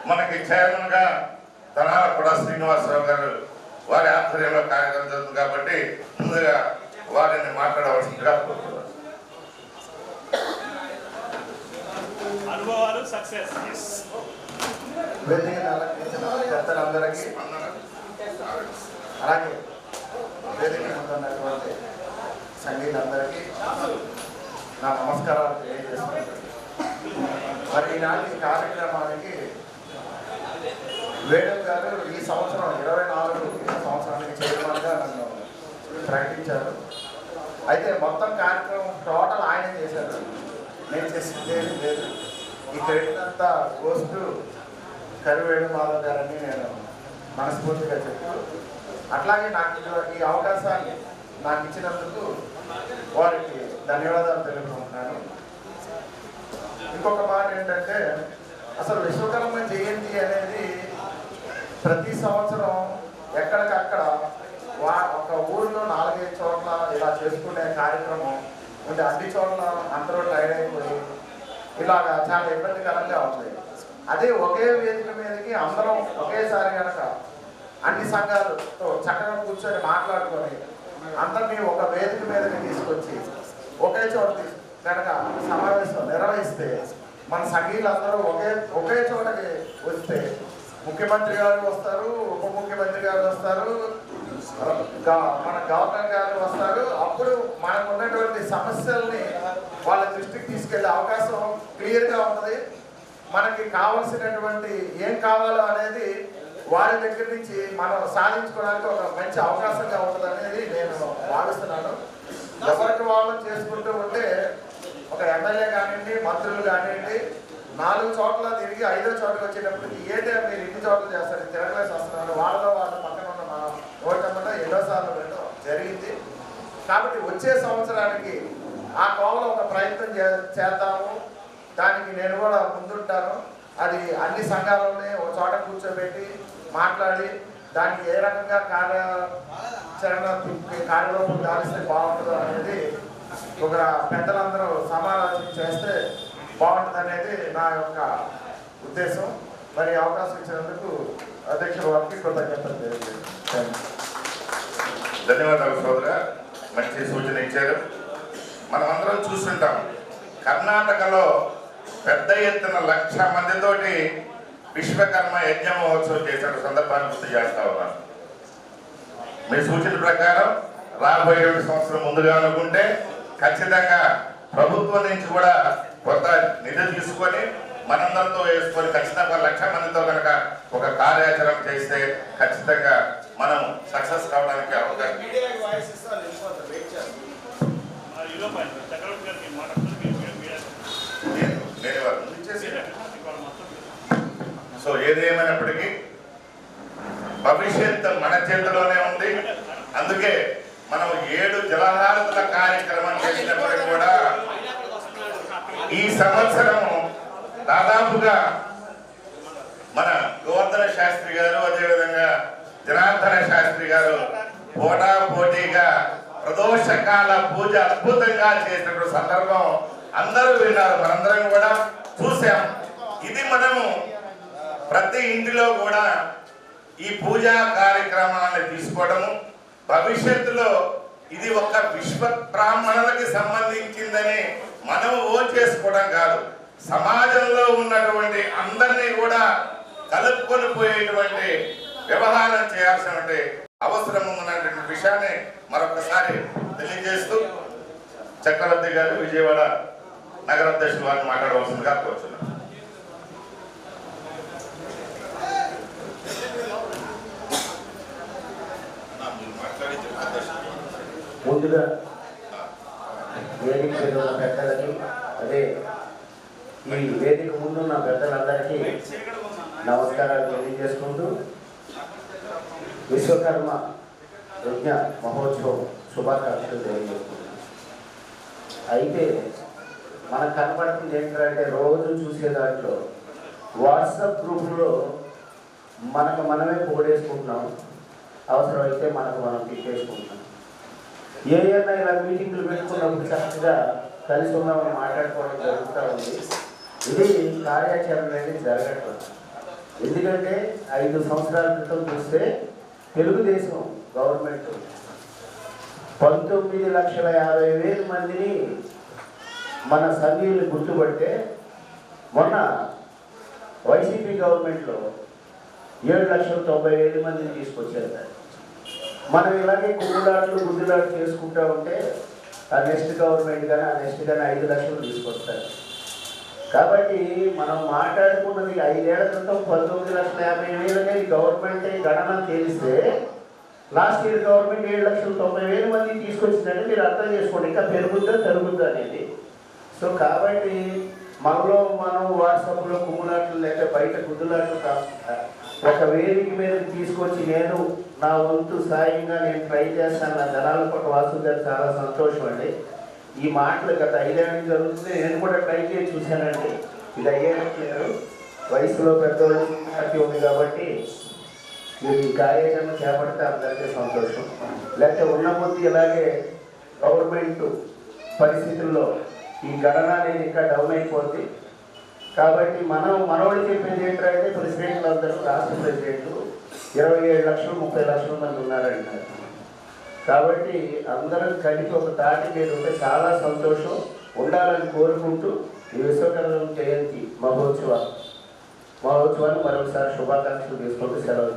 మనకి చైర్మన్ గా తనాల కూడా శ్రీనివాసరావు గారు వారి ఆధ్వర్యంలో కార్యక్రమం జరుగుతుంది కాబట్టి ముందుగా వారిని మాట్లాడవలసిందిగా కోరుతున్నాను. అనుభవాలు సక్సెస్ పెద్దలందరికీ అలాగే వేదిక ఉన్నటువంటి సంగీతందరికీ నా నమస్కారాలు తెలియజేస్తున్నాను. మరి ఈనాటి కార్యక్రమానికి వేణు గారు ఈ సంవత్సరం 24 సంవత్సరానికి చైర్మన్గా నన్ను ప్రకటించారు. అయితే మొత్తం కార్యక్రమం టోటల్ ఆయన చేశారు, నేను చేసింది ఏమీ లేదు. ఈ క్రెడిట్ అంతా గోస్టు కరివేణు మాధవ్ గారని నేను మనస్ఫూర్తిగా చెప్తూ, అట్లాగే నాకు ఈ అవకాశాన్ని నాకు ఇచ్చినందుకు వారికి ధన్యవాదాలు తెలుపుకుంటున్నాను. ఇంకొక మాట ఏంటంటే, అసలు విశ్వకర్మ జయంతి అనేది ప్రతి సంవత్సరం ఎక్కడికక్కడ ఒక ఊరిలో 4-5 చోట్ల ఇలా చేసుకునే కార్యక్రమం ఉంటే అన్ని చోట్ల అందరూ టైడ్ అయిపోయి ఇలాగా చాలా ఇబ్బందికరంగా ఉంది. అదే ఒకే వేదిక మీదకి అందరం ఒకేసారి కనుక అన్ని సంఘాలతో చక్కగా కూర్చొని మాట్లాడుకొని అందరినీ ఒక వేదిక మీదకి తీసుకొచ్చి ఒకే చోట కనుక సమావేశం నిర్వహిస్తే మన సంఘీయులందరూ ఒకే చోటకి వస్తే ముఖ్యమంత్రి గారు వస్తారు, ఉప ముఖ్యమంత్రి గారు వస్తారు, మన గవర్నర్ గారు వస్తారు. అప్పుడు మనకు ఉన్నటువంటి సమస్యల్ని వాళ్ళ దృష్టికి తీసుకెళ్లే అవకాశం క్లియర్గా ఉంటుంది. మనకి కావలసినటువంటి ఏం కావాలో అనేది వారి దగ్గర నుంచి మనం సాధించుకోవడానికి ఒక మంచి అవకాశంగా ఉంటుంది అనేది నేను భావిస్తున్నాను. ఎవరికి వాళ్ళు చేసుకుంటూ ఉంటే ఒక ఎమ్మెల్యే కానివ్వండి, మంత్రులు కానివ్వండి, 4 చోట్ల తిరిగి 5వ చోటకి వచ్చేటప్పటికి ఏంటంటే మీరు ఇన్ని చోట్ల చేస్తారు, తిరగలేసి వస్తున్నారు, వాళ్ళలో వాళ్ళు పక్కన ఉన్న మన ఓటమంటే ఎన్నోసార్లు పెట్టడం జరిగింది. కాబట్టి వచ్చే సంవత్సరానికి ఆ కోవలో ఒక ప్రయత్నం చేద్దాము. దానికి నేను కూడా ముందుంటాను. అది అన్ని సంఘాలని ఒక చోట కూర్చోబెట్టి మాట్లాడి దానికి ఏ రకంగా కార్యరూపం దాలిస్తే బాగుంటుందో అనేది ఒక పెద్దలందరూ సమాలోచన చేస్తే బాగుంటుంది అనేది నా యొక్క ఉద్దేశం. మరి అవకాశం ఇచ్చినందుకు అధ్యక్షుల వారికి కృతజ్ఞతలు తెలియజేస్తాను. ధన్యవాదాలు సోదరా, మంచి సూచన ఇచ్చారు. మనం అందరం చూస్తుంటాం, కర్ణాటకలో పెద్ద ఎత్తున 1,00,000 మందితోటి విశ్వకర్మ యజ్ఞ మహోత్సవం చేసిన సందర్భాన్ని గుర్తు చేస్తా ఉన్నాను. మీ సూచన ప్రకారం రాబోయే సంవత్సరం ముందుగా అనుకుంటే ఖచ్చితంగా ప్రభుత్వం నుంచి కూడా కొంత నిధి తీసుకొని మనందరితో వేసుకొని ఖచ్చితంగా 1,00,000 మందితో కనుక ఒక కార్యాచరణ చేస్తే ఖచ్చితంగా మనం సక్సెస్ కావడానికి అవకాశం. సో ఏది ఏమైనప్పటికీ భవిష్యత్తు మన చేతిలోనే ఉంది. అందుకే మనం 7 జలహారతుల కార్యక్రమం చేసినప్పటికీ కూడా ఈ సంవత్సరం దాదాపుగా మన గోవర్ధన శాస్త్రి గారు, అదేవిధంగా జనార్దన శాస్త్రి గారు పోటాపోటీగా ప్రదోషకాల పూజ అద్భుతంగా చేసినటువంటి సందర్భం అందరూ విన్నారు, మనందరం కూడా చూసాం. ఇది మనము ప్రతి ఇంటిలో కూడా ఈ పూజా కార్యక్రమాన్ని తీసుకోవడము, భవిష్యత్తులో ఇది ఒక విశ్వ బ్రాహ్మణులకి సంబంధించిందని మనం ఓన్ చేసుకోవడం కాదు, సమాజంలో ఉన్నటువంటి అందరినీ కూడా కలుపుకొని పోయేటువంటి వ్యవహారం చేయాల్సినటువంటి అవసరం ఉన్నటువంటి విషయాన్ని మరొకసారి తెలియజేస్తూ చక్రవర్తి గారు విజయవాడ నగరాధ్యక్షులు వారిని మాట్లాడవలసిందిగా కోరుతున్నాను. ముందుగా వేదిక మీద ఉన్న పెద్దలకి, అదే ఈ వేదిక ముందున్న పెద్దలందరికీ నమస్కారాలు తెలియజేసుకుంటూ విశ్వకర్మ యజ్ఞ మహోత్సవం శుభాకాంక్షలు తెలియజేసుకుంటున్నాను. అయితే మనకు కనపడుతుంది ఏంటంటే రోజు చూసే దాంట్లో వాట్సాప్ గ్రూపులో మనకు మనమే పొగడేసుకుంటున్నాం, అవసరమైతే మనకు మనం తిట్టేసుకుంటున్నాం. ఏదైనా ఇలా మీటింగ్లు పెట్టుకున్నప్పుడు చక్కగా కలిసి ఉన్నామని మాట్లాడుకోవడం జరుగుతూ ఉంది. ఇది కార్యాచరణ అనేది జరగట్లేదు. ఎందుకంటే 5 సంవత్సరాల క్రితం చూస్తే తెలుగుదేశం గవర్నమెంట్ 19,50,000 మందిని మన సంఘీయులు గుర్తుపడితే, మొన్న వైసీపీ గవర్నమెంట్లో 7,90,000 మందిని తీసుకొచ్చారు. మనం ఇలాగే కుమ్ములాట్లు గుడ్డులాట్లు చేసుకుంటూ ఉంటే ఆ నెక్స్ట్ గవర్నమెంట్ కానీ 5 లక్షలు తీసుకొస్తారు. కాబట్టి మనం మాట్లాడుకున్నది 5 ఏళ్ల క్రితం 19,50,000 అనేది గవర్నమెంట్ గణన తేలిస్తే లాస్ట్ ఇయర్ గవర్నమెంట్ 7,90,000 మంది తీసుకొచ్చిందంటే మీరు అర్థం చేసుకోండి ఇంకా పెరుగుద్దా అనేది. సో కాబట్టి మనలో మనం వాట్సాప్లో కుమ్ములాట్లు లేక బయట గుద్దులాట్లు కాకుండా ఒక వేదిక మీద తీసుకొచ్చి నేను నా వంతు సాయంగా నేను ట్రై చేస్తాను. నా జనాలపక్క వాసు గారు చాలా సంతోషం అండి. ఈ మాటలు గత 5 ఏళ్ళ నుంచి జరుగుతుంది. నేను కూడా ట్రై చేసి చూశానండి. ఇది అయ్యేటట్లేదు, వయసులో పెద్దవాళ్ళు హ్యాపీ ఉంది కాబట్టి మీరు ఈ కార్యాచరణ చేపడితే అందరికీ సంతోషం. లేకపోతే ఉన్న కొద్ది ఇలాగే గవర్నమెంట్ పరిస్థితుల్లో ఈ గణన అనేది ఇంకా డౌన్ అయిపోద్ది. కాబట్టి మనవాళ్ళు చెప్పేది ఏంటంటే ప్రెసిడెంట్లు అందరూ రాష్ట్ర ప్రెసిడెంట్లు 27 లక్షలు 30 లక్షల మంది ఉన్నారంటారు. కాబట్టి అందరం కలిపి ఒక తాటి మీద ఉంటే చాలా సంతోషం ఉండాలని కోరుకుంటూ ఈ విశ్వకర్మ జయంతి మహోత్సవాన్ని మరొకసారి శుభాకాంక్షలు తీసుకుంటూ సెలవు.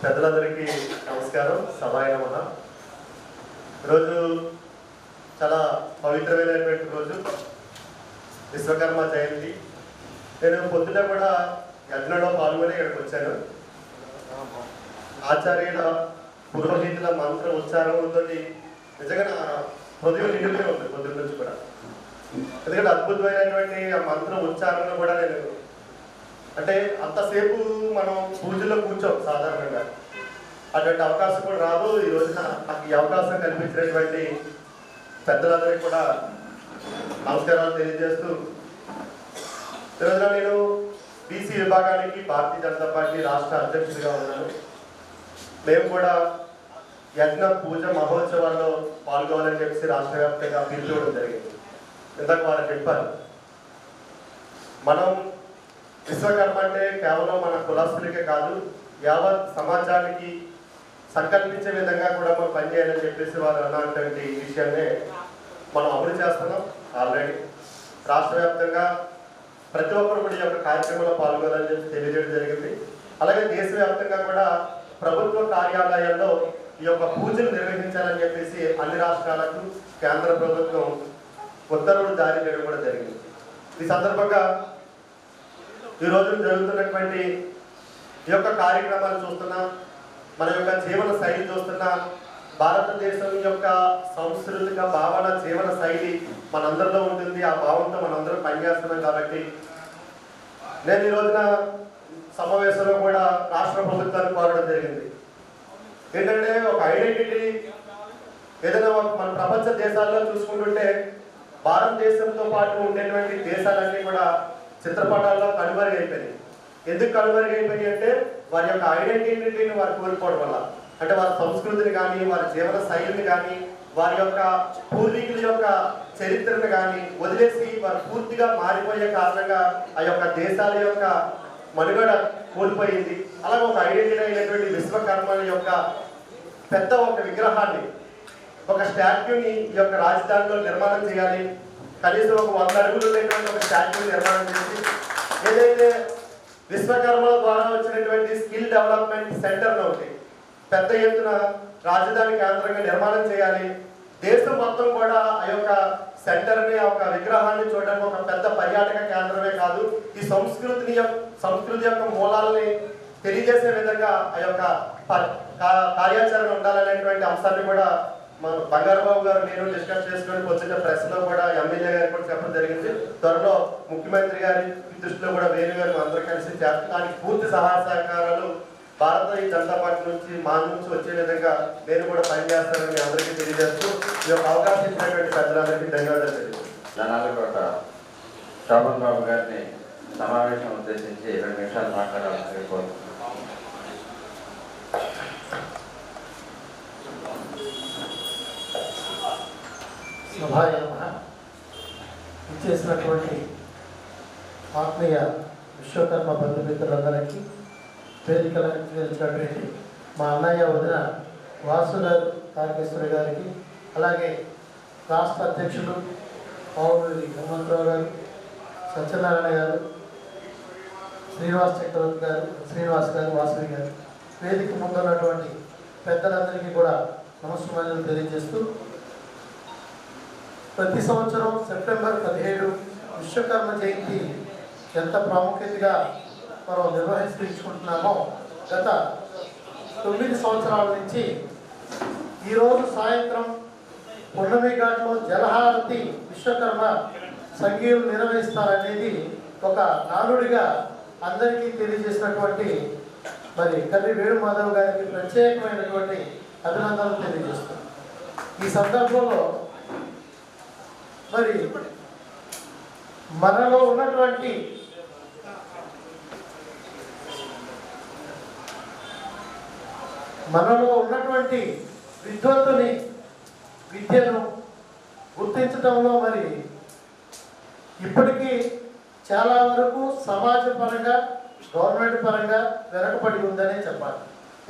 పెద్దలందరికీ నమస్కారం. సభాయ నమః. ఈరోజు చాలా పవిత్రమైనటువంటి రోజు, విశ్వకర్మ జయంతి. నేను పొద్దున కూడా యజ్ఞంలో పాల్గొని ఇక్కడికి వచ్చాను. ఆచార్యుల పురోహితుల మంత్ర ఉచ్చారణతో నిజంగా నా హృదయం నిండుగా ఉంది పొద్దున్న నుంచి కూడా. ఎందుకంటే అద్భుతమైనటువంటి ఆ మంత్ర ఉచ్చారణ కూడా నేను అంటే అంతసేపు మనం పూజల్లో కూర్చోం సాధారణంగా, అటువంటి అవకాశం కూడా రాదు. ఈ రోజున నాకు ఈ అవకాశం కల్పించినటువంటి పెద్దలందరికీ కూడా నమస్కారాలు తెలియజేస్తూ, ఈరోజున నేను బీసీ విభాగానికి భారతీయ జనతా పార్టీ రాష్ట్ర అధ్యక్షుడిగా ఉన్నాను. మేము కూడా యజ్ఞ పూజ మహోత్సవాల్లో పాల్గొనాలని చెప్పి రాష్ట్ర వ్యాప్తంగా పిలుచుకోవడం జరిగింది. ఇందాక వాళ్ళు చెప్పారు, మనం విశ్వకర్మ అంటే కేవలం మన కులస్తులకే కాదు, యావత్ సమాజానికి సంకల్పించే విధంగా కూడా మనం పనిచేయాలని చెప్పేసి వారు అన్నటువంటి విషయాన్ని మనం అమలు చేస్తున్నాం. ఆల్రెడీ రాష్ట్ర వ్యాప్తంగా ప్రతి ఒక్కరు కూడా ఈ యొక్క కార్యక్రమంలో పాల్గొనాలని చెప్పి తెలియజేయడం జరిగింది. అలాగే దేశవ్యాప్తంగా కూడా ప్రభుత్వ కార్యాలయాల్లో ఈ యొక్క పూజలు నిర్వహించాలని చెప్పేసి అన్ని రాష్ట్రాలకు కేంద్ర ప్రభుత్వం ఉత్తర్వులు జారీ చేయడం కూడా జరిగింది. ఈ సందర్భంగా ఈ రోజు జరుగుతున్నటువంటి ఈ యొక్క కార్యక్రమాలు చూస్తున్నా, మన యొక్క జీవన శైలి చూస్తున్నా, భారతదేశం యొక్క సాంస్కృతిక భావన జీవన శైలి మనందరిలో ఉంటుంది. ఆ భావంతో మనందరం పనిచేస్తున్నాం. కాబట్టి నేను ఈ రోజున సమావేశంలో కూడా రాష్ట్ర ప్రభుత్వాన్ని కోరడం జరిగింది. ఏంటంటే ఒక ఐడెంటిటీ ఏదైనా మన ప్రపంచ దేశాల్లో చూసుకుంటుంటే భారతదేశంతో పాటు ఉండేటువంటి దేశాలన్నీ కూడా చిత్రపటాల్లో కనుమరుగైపోయినాయి. ఎందుకు కనుమరుగైపోయి అంటే వారి యొక్క ఐడెంటిటీని వారు కోల్పోవడం వల్ల, అంటే వారి సంస్కృతిని కానీ, వారి జీవన శైలిని కానీ, వారి యొక్క పూర్వీకుల యొక్క చరిత్రను కానీ వదిలేసి వారు పూర్తిగా మారిపోయే కారణంగా ఆ యొక్క దేశాల యొక్క మనుగడ కోల్పోయింది. అలాగే ఒక ఐడెంటిటీ అయినటువంటి విశ్వకర్మ యొక్క పెద్ద ఒక విగ్రహాన్ని, ఒక స్టాట్యూని ఈ యొక్క రాజధానిలో నిర్మాణం చేయాలి. కనీసం ఒక 100 అడుగులు ఉన్నటువంటి ఒక స్టాట్యూని నిర్మాణం చేసి ఏదైతే విశ్వకర్మల ద్వారా వచ్చినటువంటి స్కిల్ డెవలప్మెంట్ సెంటర్ను ఒకటి పెద్ద ఎత్తున రాజధాని కేంద్రంగా నిర్మాణం చేయాలి. దేశం మొత్తం కూడా ఆ యొక్క సెంటర్ని, ఆ యొక్క విగ్రహాన్ని చూడడానికి ఒక పెద్ద పర్యాటక కేంద్రమే కాదు, ఈ సంస్కృతి యొక్క మూలాలని తెలియజేసే విధంగా ఆ యొక్క కార్యాచరణ ఉండాలనేటువంటి అంశాన్ని కూడా మన బంగారుబాబు గారు నేను డిస్కస్ చేసుకుని వచ్చిన ప్రెస్లో కూడా ఎమ్మెల్యే గారు కూడా చెప్పడం జరిగింది. త్వరలో ముఖ్యమంత్రి గారి దృష్టిలో కూడా వేణు గారు అందరూ కలిసి దానికి పూర్తి సహాయ సహకారాలు భారతీయ జనతా పార్టీ నుంచి మా నుంచి వచ్చే విధంగా నేను కూడా పనిచేస్తానని అందరికీ తెలియజేస్తూ ఈ యొక్క అవకాశం ఇచ్చినటువంటి పెద్దలందరికీ ధన్యవాదాలు తెలియజేస్తాను. జనాలకోట శోభన్ బాబు గారిని సమావేశం ఉద్దేశించి 2 నిమిషాలు మాట్లాడాలని కోరుతున్నాను. సభాయ ఇచ్చేసినటువంటి ఆత్మీయ విశ్వకర్మ బంధుమిత్రులందరికీ, వేదికలకు చేసినటువంటి మా అన్నయ్య వదిన వాసు గారు, తారకేశ్వరి గారికి, అలాగే రాష్ట్ర అధ్యక్షులు పావులూరి హనుమంతరావు గారు, సత్యనారాయణ గారు, శ్రీనివాస్ చక్రవర్తి గారు, శ్రీనివాస్ గారు, వాసవి గారు, వేదిక ముందున్నటువంటి పెద్దలందరికీ కూడా నమస్కారాలు తెలియజేస్తూ, ప్రతి సంవత్సరం సెప్టెంబర్ 17 విశ్వకర్మ జయంతి ఎంత ప్రాముఖ్యతగా మనం నిర్వహించుకుంటున్నామో గత 9 సంవత్సరాల నుంచి ఈరోజు సాయంత్రం పున్నమి ఘాట్లో జలహారతి విశ్వకర్మ సంగీలు నిర్వహిస్తారనేది ఒక నానుడిగా అందరికీ తెలియజేసినటువంటి మరి కర్రి వేణుమాధవ్ గారికి ప్రత్యేకమైనటువంటి అభినందనలు తెలియజేస్తాం. ఈ సందర్భంలో మరి మనలో ఉన్నటువంటి విద్వత్తుని విద్యను గుర్తించడంలో మరి ఇప్పటికీ చాలా వరకు సమాజ పరంగా గవర్నమెంట్ పరంగా వెనకబడి ఉందనే చెప్పాలి.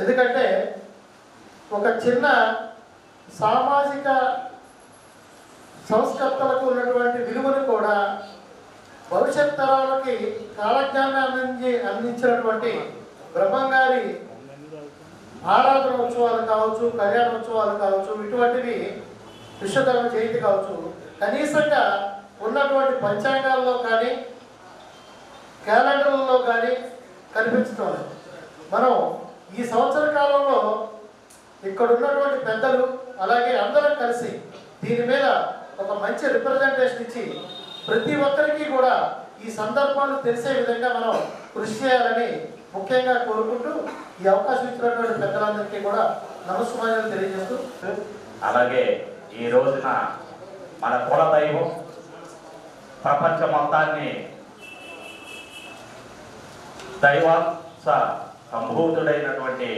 ఎందుకంటే ఒక చిన్న సామాజిక సంస్కర్తలకు ఉన్నటువంటి విలువను కూడా భవిష్యత్ తరాలకి కాలజ్ఞానాన్ని అందించినటువంటి బ్రహ్మంగారి ఆరాధన ఉత్సవాలు కావచ్చు, కళ్యాణోత్సవాలు కావచ్చు, ఇటువంటివి విశ్వకర్మ జయంతి కావచ్చు, కనీసంగా ఉన్నటువంటి పంచాంగాల్లో కానీ క్యాలెండర్లలో కానీ కనిపించడం. మనం ఈ సంవత్సర కాలంలో ఇక్కడ ఉన్నటువంటి పెద్దలు అలాగే అందరం కలిసి దీని మీద ఒక మంచి రిప్రజెంటేషన్ ఇచ్చి ప్రతి ఒక్కరికి కూడా ఈ సందర్భాలు తెలిసే విధంగా మనం కృషి చేయాలని ముఖ్యంగా కోరుకుంటూ ఈ అవకాశం ఇచ్చినటువంటి పెద్దలందరికీ కూడా నమస్కారాలు తెలియజేస్తూ, అలాగే ఈ రోజున మన కుల దైవం ప్రపంచం మొత్తాన్ని దైవాంశ సంభూతుడైనటువంటి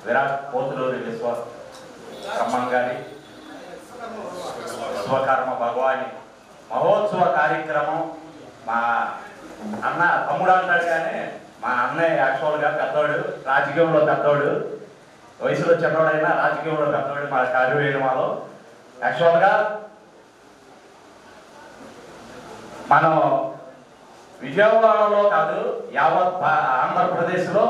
విరాట్ పోతులూరి విశ్వకర్మ గారి విశ్వకర్మ భగవాని మహోత్సవ కార్యక్రమం. మా అన్న తమ్ముడు అంటాడు కానీ మా అన్నయ్య యాక్చువల్గా పెద్దోడు, రాజకీయంలో పెద్దోడు, వయసులో చిన్నోడైనా రాజకీయంలో పెద్దోడు. మా కార్యవేణమాలో యాక్చువల్గా మనం విజయవాడలో కాదు, యావత్ ఆంధ్రప్రదేశ్లో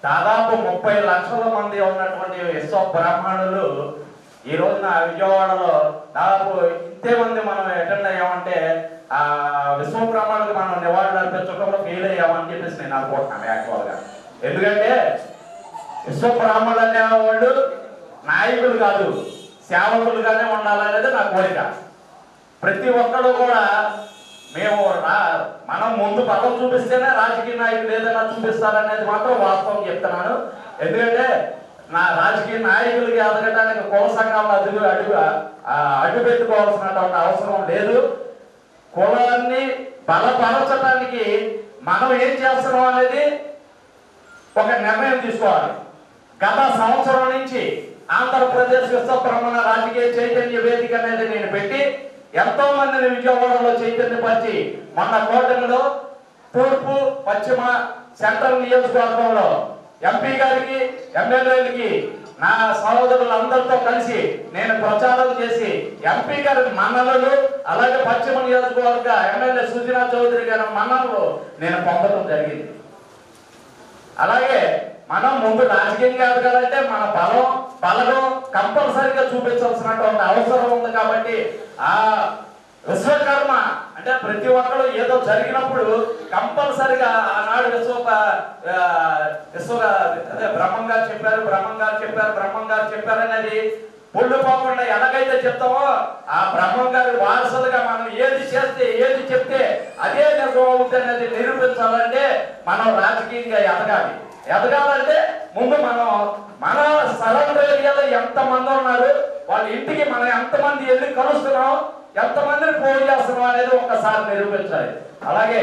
దాదాపు 30 లక్షల మంది ఉన్నటువంటి విశ్వ బ్రాహ్మణులు ఈ రోజున విజయవాడలో దాదాపు ఇంతే మంది మనం అటెండ్ అయ్యామంటే ఆ విశ్వ బ్రాహ్మణులకు మనం నివాళులు అర్పించడంలో ఫెయిల్ అయ్యామని చెప్పేసి నేను అనుకుంటున్నాను యాక్చువల్గా. ఎందుకంటే విశ్వ బ్రాహ్మణులు అనేవాళ్ళు నాయకులు కాదు, సేవకులుగానే ఉండాలనేది నా కోరిక. ప్రతి ఒక్కరు కూడా మేము మనం ముందు పదం చూపిస్తేనే రాజకీయ నాయకులు ఏదైనా చూపిస్తారనేది మాత్రం వాస్తవం చెప్తున్నాను. ఎందుకంటే నా రాజకీయ నాయకులకి ఎదగడానికి కుల సంఘాలను అడ్డు పెట్టుకోవాల్సినటువంటి అవసరం లేదు. కులాన్ని బలపరచడానికి మనం ఏం చేస్తున్నాం అనేది ఒక నిర్ణయం తీసుకోవాలి. గత సంవత్సరం నుంచి ఆంధ్రప్రదేశ్ విశ్వబ్రహ్మణ రాజకీయ చైతన్య వేదిక అనేది నేను పెట్టి ఎంతో మందిని విజయవాడలో చైతన్యపరిచి మొన్న కోటమిలో తూర్పు పశ్చిమ సెంట్రల్ నియోజకవర్గంలో ఎంపీ గారికి ఎమ్మెల్యేలకి నా సహోదరులందరితో కలిసి నేను ప్రచారం చేసి ఎంపీ గారికి మన్ననలు అలాగే పశ్చిమ నియోజకవర్గ ఎమ్మెల్యే సుజనా చౌదరి గారి మన్ననలు నేను పొందడం జరిగింది. అలాగే మనం ముందు రాజకీయంగా ఎదగాలంటే మన బలం కంపల్సరిగా చూపించాల్సినటువంటి అవసరం ఉంది. కాబట్టి ఆ విశ్వకర్మ అంటే ప్రతి ఒక్కరు ఏదో జరిగినప్పుడు కంపల్సరిగా ఆనాడు బ్రహ్మంగారు చెప్పారు అనేది పొళ్ళు పోకుండా ఎలాగైతే చెప్తామో ఆ బ్రహ్మంగారి వారసులుగా మనం ఏది చేస్తే ఏది చెప్తే అదే నిజం అవుతుంది అనేది నిరూపించాలంటే మనం రాజకీయంగా ఎదగాలంటే ముందు మన సరౌండర్ ఏరియాలో ఎంతమంది ఉన్నారు, వాళ్ళ ఇంటికి మనం ఎంతమంది వెళ్ళి కలుస్తున్నాం, ఎంతమందిని ఫోన్ చేస్తున్నాం అనేది ఒక్కసారి నిరూపించాలి. అలాగే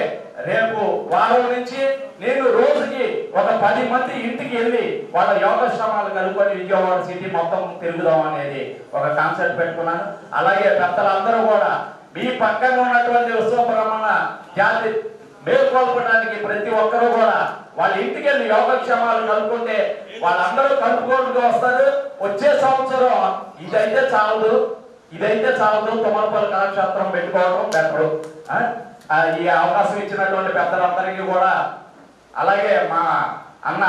రేపు వారం నుంచి నేను రోజుకి ఒక 10 మంది ఇంటికి వెళ్ళి వాళ్ళ యోగశ్రమాలు కలుపుకొని విజయవాడ సిటీ మొత్తం తిరుగుదాం అనేది ఒక కాన్సెప్ట్ పెట్టుకున్నాను. అలాగే పెద్దలందరూ కూడా మీ పక్కన ఉన్నటువంటి విశ్వబ్రహ్మణ జాతి మేల్కొల్పడానికి ప్రతి ఒక్కరూ కూడా వాళ్ళ ఇంటికి వెళ్ళి యోగక్షేమాలు కలుపుకుంటే వాళ్ళందరూ కలుపుకోవడానికి వస్తారు. వచ్చే సంవత్సరం ఇదైతే చాలదు తుమ్మలపల్లి కళాక్షేత్రం పెట్టుకోవడం బెటరు. ఈ అవకాశం ఇచ్చినటువంటి పెద్దలందరికీ కూడా అలాగే మా అన్న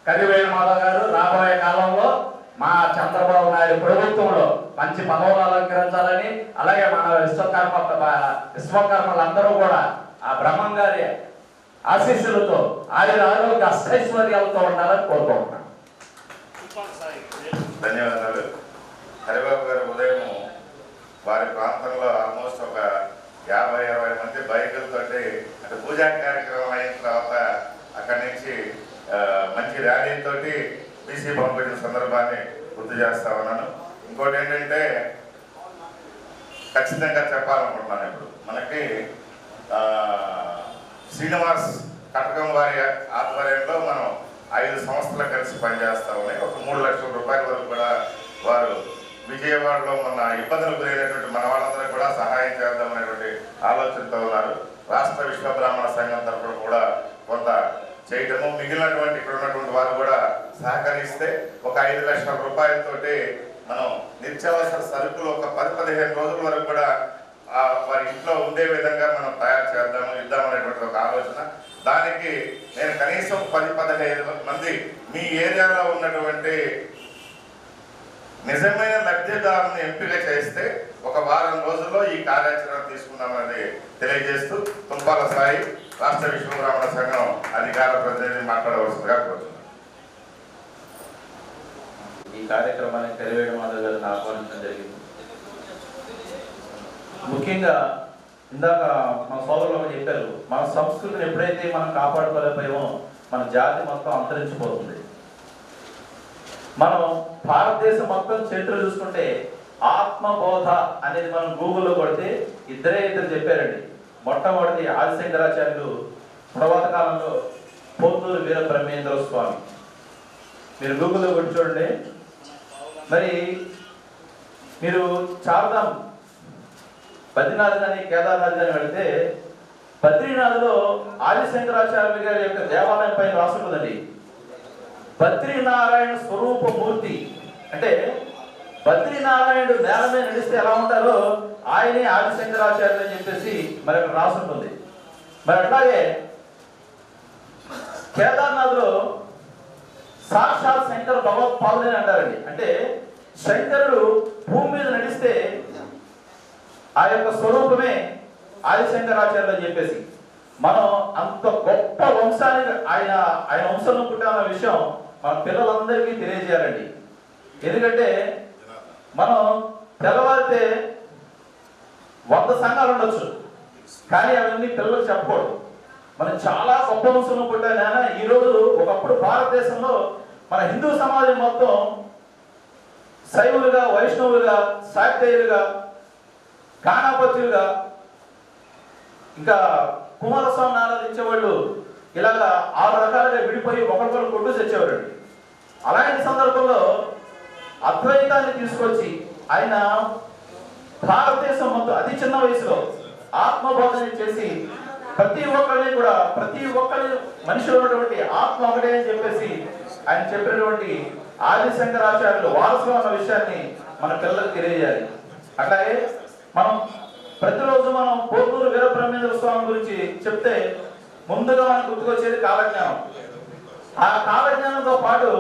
కర్రి వేణుమాధవ్ గారు రాబోయే కాలంలో మా చంద్రబాబు నాయుడు ప్రభుత్వంలో మంచి పదవులు అలంకరించాలని, అలాగే మన విశ్వకర్మలందరూ కూడా ఆ బ్రహ్మం గారి ఆశీస్సులతో ఆరోగ్య అష్టైశ్వర్యాలతో ఉండాలని కోరుకుంటున్నాను. ధన్యవాదాలు. హరిబాబు గారు ఉదయం వారి ప్రాంతంలో ఆల్మోస్ట్ ఒక 50-20 మంది బైకులతోటి అంటే పూజా కార్యక్రమం అయిన తర్వాత అక్కడి నుంచి మంచి ర్యాలీతో బీసీ పంపిణీ సందర్భాన్ని గుర్తు చేస్తా ఉన్నాను. ఇంకోటి ఏంటంటే ఖచ్చితంగా చెప్పాలనుకుంటున్నాను. ఇప్పుడు మనకి శ్రీనివాస్ కటకం వారి ఆధ్వర్యంలో మనం 5 సంస్థలు కలిసి పనిచేస్తా ఉన్నాయి. ఒక 3 లక్షల రూపాయల వరకు కూడా వారు విజయవాడలో మన ఇబ్బందులు గురైనటువంటి మన వాళ్ళందరూ కూడా సహాయం చేద్దామనేటువంటి ఆలోచనతో ఉన్నారు. రాష్ట్ర విశ్వ బ్రాహ్మణ సంఘం తరఫున కూడా కొంత చేయటము, మిగిలినటువంటి ఇక్కడ ఉన్నటువంటి వారు కూడా సహకరిస్తే ఒక 5 లక్షల రూపాయలతోటి మనం నిత్యావసర సరుకులు ఒక 10-15 రోజుల వరకు కూడా వారి ఇంట్లో ఉండే విధంగా మనం తయారు చేద్దాము, ఇద్దామనేటువంటి ఒక ఆలోచన. దానికి నేను కనీసం 10-15 మంది మీ ఏరియాలో ఉన్నటువంటి నిజమైన లబ్ధిదారులను ఎంపిక చేస్తే ఒక వారం రోజుల్లో ఈ కార్యాచరణ తీసుకుందామని తెలియజేస్తూ తుంపాల సాయి రాష్ట్ర విశ్వ బ్రాహ్మణ సంఘం అధికార ప్రతినిధి మాట్లాడవలసిందిగా కోరుతున్నాను. ఈ కార్యక్రమాన్ని తెలివేయడం గారిని ఆహ్వానించడం జరిగింది. ముఖ్యంగా ఇందాక మన సోదరులు చెప్పారు, మన సంస్కృతిని ఎప్పుడైతే మనం కాపాడుకోలేకపోయామో మన జాతి మొత్తం అంతరించిపోతుంది. మనం భారతదేశం మొత్తం చరిత్ర చూసుకుంటే ఆత్మబోధ అనేది మనం గూగుల్లో కొడితే ఇద్దరు చెప్పారండి. మొట్టమొదటి ఆదిశంకరాచార్యులు, తర్వాత కాలంలో పోతూరు వీర బ్రహ్మేంద్ర స్వామి. మీరు గూగుల్లో కొట్టి చూడండి. మరి మీరు చార్ధామ్ బద్రీనాథ్ కానీ కేదార్నాథ్ కానీ వెళితే బద్రీనాథ్లో ఆదిశంకరాచార్యులు గారి యొక్క దేవాలయం పైన రాసుకుందండి బద్రీనారాయణ స్వరూప మూర్తి. అంటే బద్రీనారాయణుడు నేల మీద నడిస్తే ఎలా ఉంటారో ఆయనే ఆదిశంకరాచార్యులు అని చెప్పేసి మరి అక్కడ రాసుంటుంది. మరి అట్లాగే కేదార్నాథ్లో సాక్షాత్ శంకర భగవత్పాదులని అంటారండి. అంటే శంకరుడు భూమి మీద నడిస్తే ఆ యొక్క స్వరూపమే ఆదిశంకరాచార్యులు అని చెప్పేసి మనం అంత గొప్ప వంశానికి ఆయన వంశంలో పుట్టాలన్న విషయం మన పిల్లలందరికీ తెలియజేయాలండి. ఎందుకంటే మనం తెల్లవారితే 100 సంఘాలు ఉండొచ్చు, కానీ అవన్నీ పిల్లలకు చెప్పకూడదు. మనం చాలా గొప్ప వంశంలో పుట్టాను. ఈరోజు ఒకప్పుడు భారతదేశంలో మన హిందూ సమాజం మొత్తం శైవులుగా, వైష్ణవులుగా, శాక్తేయులుగా, గాణాపత్యులుగా, ఇంకా కుమారస్వామిని ఆరాధించే వాళ్ళు ఇలాగా 6 రకాలుగా విడిపోయి ఒకరికొకరు కొట్టు తెచ్చేవారు. అలాంటి సందర్భంలో అద్వైతాన్ని తీసుకొచ్చి ఆయన భారతదేశం మొత్తం అతి చిన్న వయసులో ఆత్మబోధన చేసి ప్రతి ఒక్కరి మనిషిలో ఉన్నటువంటి ఆత్మ ఒకటే అని చెప్పేసి ఆయన చెప్పినటువంటి ఆదిశంకరాచార్యులు వారసులు అన్న విషయాన్ని మన పిల్లలకు తెలియజేయాలి. అట్లాగే మనం ప్రతిరోజు మనం పోతూరు వీర బ్రహ్మేంద్ర స్వామి గురించి చెప్తే ముందుగా మనకు గుర్తుకొచ్చేది కాలజ్ఞానం. ఆ కాలజ్ఞానంతో పాటు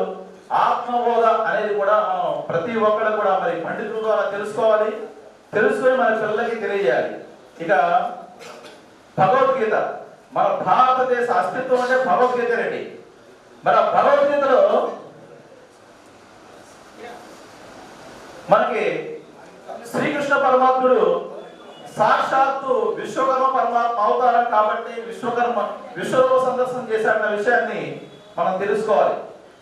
ఆత్మబోధ అనేది కూడా మనం ప్రతి ఒక్కరు కూడా మరి పండితుల ద్వారా తెలుసుకొని మన పిల్లలకి తెలియజేయాలి. ఇక భగవద్గీత, మన భారతదేశ అస్తిత్వం అంటే భగవద్గీత రండి. మన భగవద్గీతలో మనకి శ్రీకృష్ణ పరమాత్ముడు సాక్షాత్తు విశ్వకర్మ పరమాత్మ అవతారం కాబట్టి విశ్వరూప సందర్శనం చేశాడన్న విషయాన్ని మనం తెలుసుకోవాలి.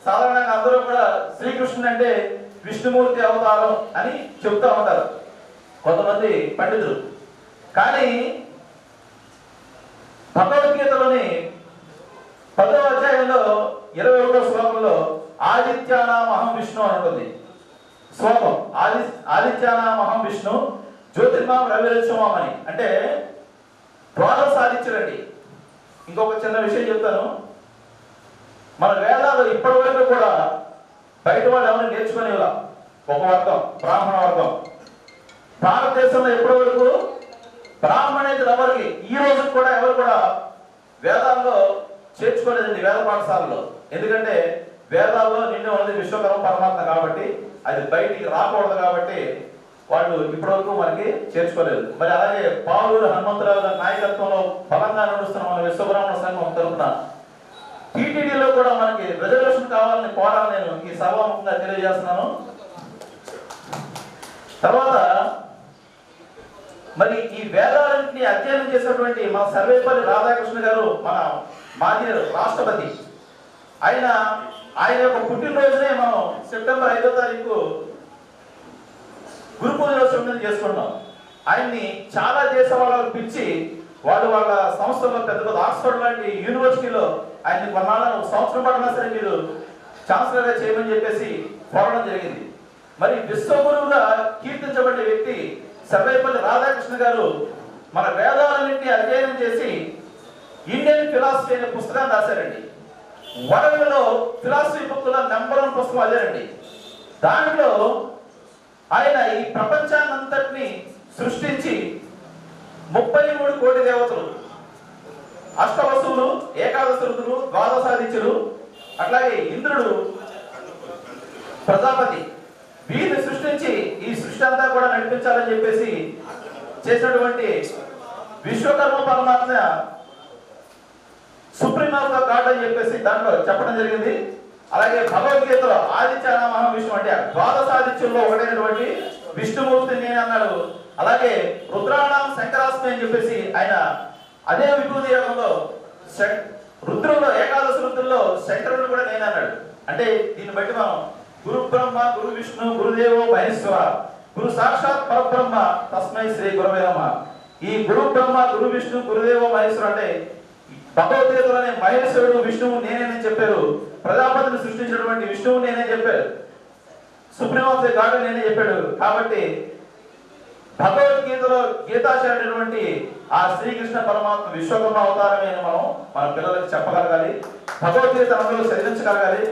సాధారణంగా అందరూ కూడా శ్రీకృష్ణుడు అంటే విష్ణుమూర్తి అవతారం అని చెప్తూ ఉంటారు కొంతమంది పండితులు. కానీ భగవద్గీతలోని 10వ అధ్యాయంలో 21వ శ్లోకంలో ఆదిత్యానామహం విష్ణు అని ఉంటుంది. శ్లోకం ఆదిత్యానామహం విష్ణు జ్యోతిర్మాం రవిరక్షమాం అని. అంటే ద్వాదశ ఆదిత్యులండి. ఇంకొక చిన్న విషయం చెప్తాను. మన వేదాలు ఇప్పటి వరకు కూడా బయట వాళ్ళు ఎవరు నేర్చుకునేలా ఒక వర్గం బ్రాహ్మణ వర్గం. భారతదేశంలో ఎప్పటి వరకు బ్రాహ్మణేతరులు ఎవరికి ఈ రోజు కూడా ఎవరు కూడా వేదాల్లో చేర్చుకోలేదండి వేద పాఠశాలలో. ఎందుకంటే వేదాల్లో నిండి ఉన్నది విశ్వకర్మ పరమాత్మ కాబట్టి అది బయటికి రాకూడదు కాబట్టి వాళ్ళు ఇప్పటివరకు మనకి చేర్చుకోలేదు. మరి అలాగే పాలూరు హనుమంతరావు గారి నాయకత్వంలో బలంగా నడుస్తున్న మన విశ్వబ్రాహ్మణ సంఘం తరఫున టీటీడీలో కూడా మనకి రిజర్వేషన్ కావాలని కోరాలని నేను ఈ సభాముఖంగా తెలియజేస్తున్నాను. తర్వాత మరి ఈ వేదాలన్నింటినీ అధ్యయనం చేసినటువంటి మన సర్వేపల్లి రాధాకృష్ణ గారు మన మాజీ రాష్ట్రపతి, ఆయన యొక్క పుట్టినరోజునే మనం సెప్టెంబర్ 5వ తారీఖు గురు పూజోత్సవం చేసుకున్నాం. ఆయన్ని చాలా దేశ వాళ్ళకు పిలిచి వాళ్ళ సంస్థల్లో పెద్ద పెద్ద ఆక్స్ఫర్డ్ లాంటి యూనివర్సిటీలో ఆయన్ని కొన్నాళ్ళ సంవత్సరం పడినా సరే మీరు ఛాన్సలర్గా చేయమని చెప్పేసి కోరడం జరిగింది. మరి విశ్వగురువుగా కీర్తించబడిన వ్యక్తి సర్వేపల్లి రాధాకృష్ణ గారు మన వేదాలన్నింటినీ అధ్యయనం చేసి ఇండియన్ ఫిలాసఫీ అనే పుస్తకాన్ని రాశారండి. వరల్డ్లో ఫిలాసఫీ బుక్ల నెంబర్ 1 పుస్తకం అదేనండి. దాంట్లో ఆయన ఈ ప్రపంచాన్ని అంతటినీ సృష్టించి 33 కోటి దేవతలు, అష్టవసువులు, ఏకాదశ రుద్రులు, ద్వాదశాదిత్యులు, అట్లాగే ఇంద్రుడు, ప్రజాపతి, వీరిని సృష్టించి ఈ సృష్టి అంతా కూడా నడిపించాలని చెప్పేసి చేసినటువంటి విశ్వకర్మ పరమాత్మ సుప్రీం ఆఫ్ ద గాడ్ అని చెప్పేసి దాంట్లో చెప్పడం జరిగింది. అలాగే భగవద్గీతలో ఆదిత్య మహావిష్ణు అంటే ద్వాదశాదిత్యుల్లో ఒకటైనటువంటి విష్ణుమూర్తి నేను అన్నాడు. అలాగే రుద్రాణం శంకరాస్మి అని చెప్పేసి ఆయన అదే విభూతి యోగంలో రుద్రుల్లో ఏకాదశ రుద్రుల్లో శంకరుడు కూడా నేను అన్నాడు. అంటే దీన్ని బట్టి మనం గురు బ్రహ్మ గురు విష్ణు గురుదేవో మహేశ్వర గురు సాక్షాత్ పరబ్రహ్మ తస్మై శ్రీ గురవే నమః. ఈ గురు బ్రహ్మ గురు విష్ణు గురుదేవో మహేశ్వర అంటే భగవద్గీతలోనే మహేశ్వరుడు విష్ణువు నేనేనని చెప్పారు. ప్రజాపతిని సృష్టించినటువంటి విష్ణువు నేనే చెప్పారు. సుప్రీం ఆఫ్ ది గాడ్ నేనే చెప్పాడు. కాబట్టి భగవద్గీతలో గీతాచార్యుడైనటువంటి ఆ శ్రీకృష్ణ పరమాత్మ విశ్వకర్మ అవతారమే అని మనం మన పిల్లలకు చెప్పగలగాలి. భగవద్గీత అందులో చదివించగలగాలి.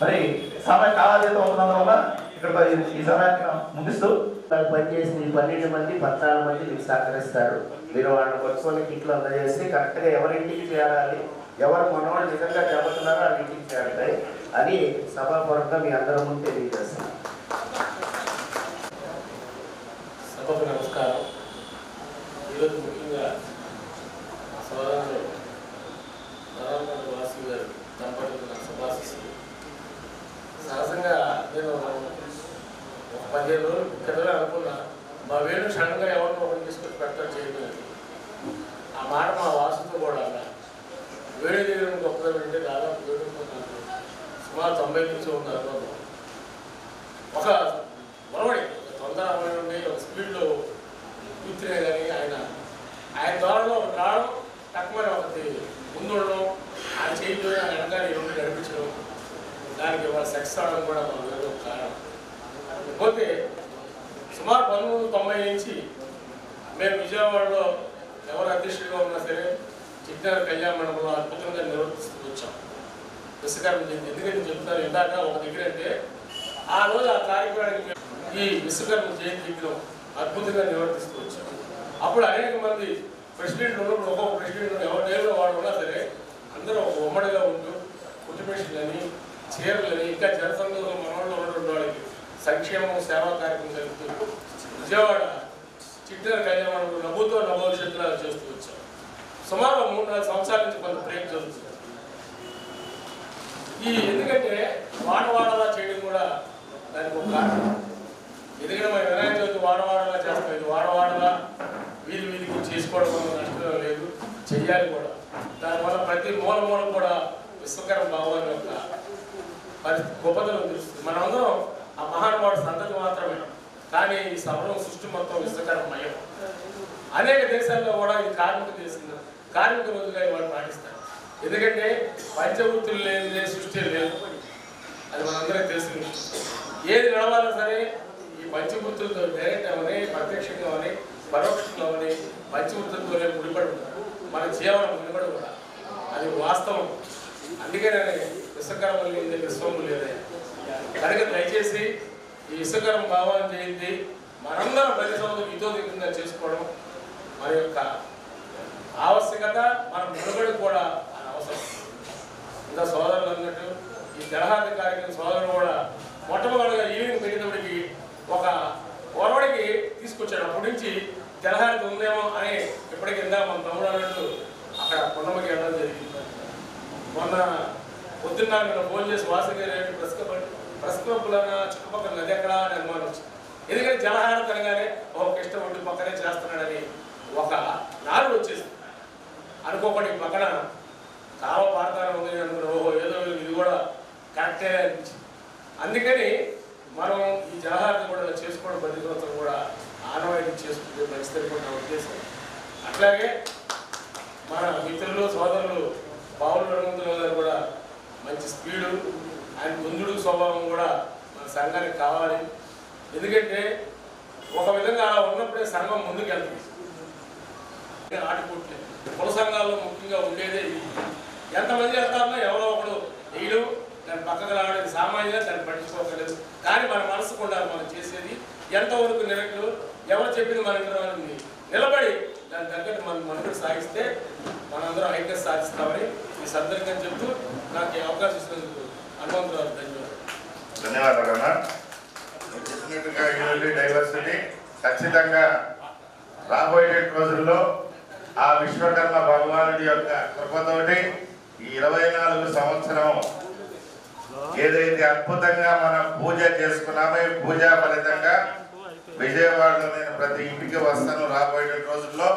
మరి సమయ కాలాతీతం అవుతున్నందువల్ల ఇక్కడ ఈ సమయాన్ని ముగిస్తూ పనిచేసి 12 మంది 14 మంది మీకు సహకరిస్తారు. మీరు వాళ్ళని కొట్టుకొని ఇంట్లో అందజేసి కరెక్ట్గా ఎవరింటికి చేరాలి, ఎవరు మనవాళ్ళు నిజంగా చెబుతున్నారో వాళ్ళ ఇంటికి చేరతాయి అని సభాపూర్వకంగా మీ అందరం ముందు తెలియజేస్తున్నాం. సభకు నమస్కారం. ఈరోజు ముఖ్యంగా సోదరులు నారాయణ వాసు గారు దంపతులకు నా శుభాశిస్సులు. సహజంగా నేను ఒక 15 రోజులు క్రితమే అనుకున్నా మా వేణు క్షణంగా ఎవరినో ఒకటి తీసుకొచ్చి పెట్టడం చేయలేదు. ఆ మాట మా వాసుతో కూడా అన్నా. వేణు దగ్గర గొప్పగా ఉంటే దాదాపు వేణు సుమారు 90 నుంచి ఉన్నారు. ఒక మనవడి తొందర ఉండి ఒక స్పీడ్లో కూర్చునే కానీ ఆయన ద్వారంలో ఒక రావడం తక్కువని ఒకటి ముందుండడం, ఆయన చేయడం, ఆయన వెనకాల రెండు నడిపించడం, దానికి వాళ్ళ సెక్స్ అవడం కూడా మన వేరే ఒక కారణం. పోతే సుమారు 1990 నుంచి మేము విజయవాడలో ఎవరు అధ్యక్షుడిగా ఉన్నా సరే చిట్టాల కళ్యాణ మండపంలో అద్భుతంగా నిర్వర్తిస్తూ వచ్చాం. విశ్వకర్మ జయంతి ఎందుకంటే చెప్తాను ఇందాక ఒక దగ్గర అంటే ఆ రోజు ఆ కార్యక్రమానికి ఈ విశ్వకర్మ జయంతి విగ్రహం అద్భుతంగా నిర్వర్తిస్తూ వచ్చాం. అప్పుడు అనేక మంది ప్రెసిడెంట్లు ఉన్నప్పుడు ఒక్కొక్క ప్రెసిడెంట్ ఎవరి టైంలో వాడు ఉన్నా సరే అందరూ ఒక ఉమ్మడిగా ఉంటూ కుటుంబేషన్లని చీరలని ఇంకా జనసంఘంలో మనవాళ్ళు ఉన్నటువంటి వాళ్ళకి సంక్షేమం సేవా కార్యక్రమం జరుగుతూ విజయవాడ చిట్టాల కళ్యాణ మండపంలో నవ్వుతో నభవిష్యత్తులా చేస్తూ వచ్చాం. సుమారు 3-4 సంవత్సరాల నుంచి కొంత బ్రేక్ జరుగుతుంది. ఎందుకంటే వాడవాడలా చేయడం కూడా దానికి ఒక కారణం. ఎందుకంటే మన వినాయక చవితి వాడవాడలా చేస్తాం. ఇది వాడవాడలా వీధికి చేసుకోవడం వల్ల నష్టం లేదు, చెయ్యాలి కూడా. దానివల్ల ప్రతి మూల కూడా విశ్వకర్మ భావాన్ని యొక్క గొప్పతనం తెలుస్తుంది. మనమందరం ఆ మహానుభావుడు సంతతి మాత్రమే, కానీ ఈ సర్వం సృష్టి మొత్తం విశ్వకర్మమయం. అనేక దేశాల్లో కూడా ఇది కార్మిక రోజుగా వాళ్ళు పాటిస్తారు. ఎందుకంటే పంచవృత్తులు లేనిదే సృష్టి లేదు, అది మనందరికీ తెలిసింది. ఏది నడవాలో సరే ఈ పంచవృత్తులతో డైరెక్ట్ అవని, ప్రత్యక్షంగా అవని, పరోక్షంగా అవని పంచవృత్తులతోనే ముడిపడి ఉంటారు. మన జీవనం ముడిపడి కూడా అది వాస్తవం. అందుకనే విశ్వకర్మ లేని విశ్వము లేదే. కనుక దయచేసి ఈ విశ్వకర్మ భావాన్ని జయంతి మనందరం ప్రతి సంవత్సరం ఇతోదికంగా చేసుకోవడం మన యొక్క ఆవశ్యకత, మన మనుగడ కూడా అవసరం. ఇంకా సోదరులు అన్నట్టు ఈ జలహారతి కార్యక్రమం సోదరులు కూడా మొట్టమొదటిగా ఈవినింగ్ పెట్టినప్పటికి ఒక ఒరవడికి తీసుకొచ్చాడు. అప్పటి నుంచి జలహారతి ఉందేమో అని ఇప్పటికి ఇందా మన తమ్ముడు అన్నట్టు అక్కడ కొండమకి వెళ్ళడం జరిగింది. మొన్న పొద్దున్న నేను ఫోన్ చేసి వాసవి ప్రెస్ క్లబ్లో చుట్టుపక్కల నది ఎక్కడా అని అనుమానం వచ్చింది. ఎందుకంటే జలహారతి అనగానే కృష్ణ ఒడ్డు పక్కనే చేస్తున్నాడని ఒక నాలుగు వచ్చేసింది. అనుకోకుండా ఈ పక్కన కావ పాడతానే ఉంది అనుకున్న ఏదో ఇది కూడా కరెక్టే అనిపించింది. అందుకని మనం ఈ జలహారతి కూడా చేసుకోవడం ప్రతి సంవత్సరం కూడా ఆనవాయితీ చేసుకుంటే మంచిదని కూడా నా ఉద్దేశం. అట్లాగే మన మిత్రులు సోదరులు పావులు హనుమంతులు గారు కూడా మంచి స్పీడు, ఆయన ముందుడు స్వభావం కూడా మన సంఘానికి కావాలి. ఎందుకంటే ఒక విధంగా అలా ఉన్నప్పుడే సంఘం ముందుకు వెళ్తుంది. ఆటుకుంటే కుల సంఘాల్లో ముఖ్యంగా ఉండేదే ఎంతమంది వెళ్తారో ఎవరో ఒకడు వేయడం దాన్ని పక్కకు రావడానికి సామాన్యంగా దాన్ని పట్టించుకోగలదు. కానీ మన మనసుకు ఉండాలి మనం చేసేది ఎంతవరకు నిరకులు ఎవరు చెప్పింది మనకి నిలబడి దాని తగ్గట్టు మనం మనుగడ సాగిస్తే మనందరం ఐక్యత సాధిస్తామని ఈ సందర్భంగా చెప్తూ నాకు ఈ అవకాశం ఇచ్చినందుకు హనుమంతరావు ధన్యవాదాలు అన్న. చెప్పినట్టుగా యూనిటీ డైవర్సిటీ ఖచ్చితంగా రాబోయే రోజుల్లో ఆ విశ్వకర్మ భగవానుడి యొక్క కృపతోటి ఈ 24 సంవత్సరం ఏదైతే అద్భుతంగా మనం పూజ చేసుకున్నామో ఈ పూజా ఫలితంగా విజయవాడలో నేను ప్రతి ఇంటికి వస్తాను రాబోయే రోజుల్లో.